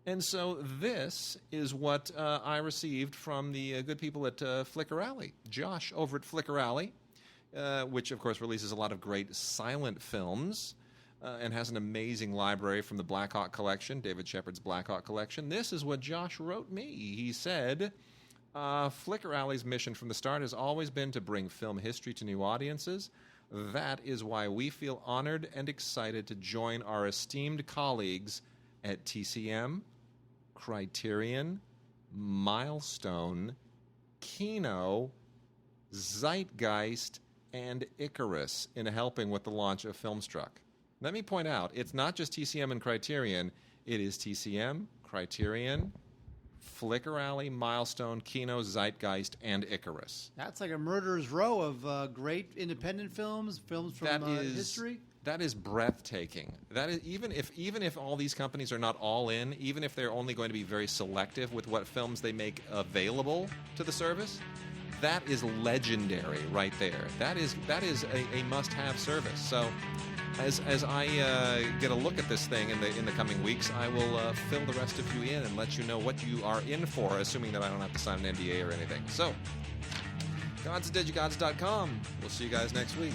And so this is what I received from the good people at Flicker Alley. Josh over at Flicker Alley, which, of course, releases a lot of great silent films and has an amazing library from the Black Hawk Collection, David Shepard's Black Hawk Collection. This is what Josh wrote me. He said, Flicker Alley's mission from the start has always been to bring film history to new audiences. That is why we feel honored and excited to join our esteemed colleagues at TCM, Criterion, Milestone, Kino, Zeitgeist, and Icarus in helping with the launch of Filmstruck. Let me point out, it's not just TCM and Criterion. It is TCM, Criterion, Flicker Alley, Milestone, Kino, Zeitgeist, and Icarus. That's like a murderer's row of great independent films from history. That is breathtaking. That is even if all these companies are not all in, even if they're only going to be very selective with what films they make available to the service, that is legendary right there. That is a must-have service. So, as I get a look at this thing in the coming weeks, I will fill the rest of you in and let you know what you are in for, assuming that I don't have to sign an NDA or anything. So, gods@digigods.com. We'll see you guys next week.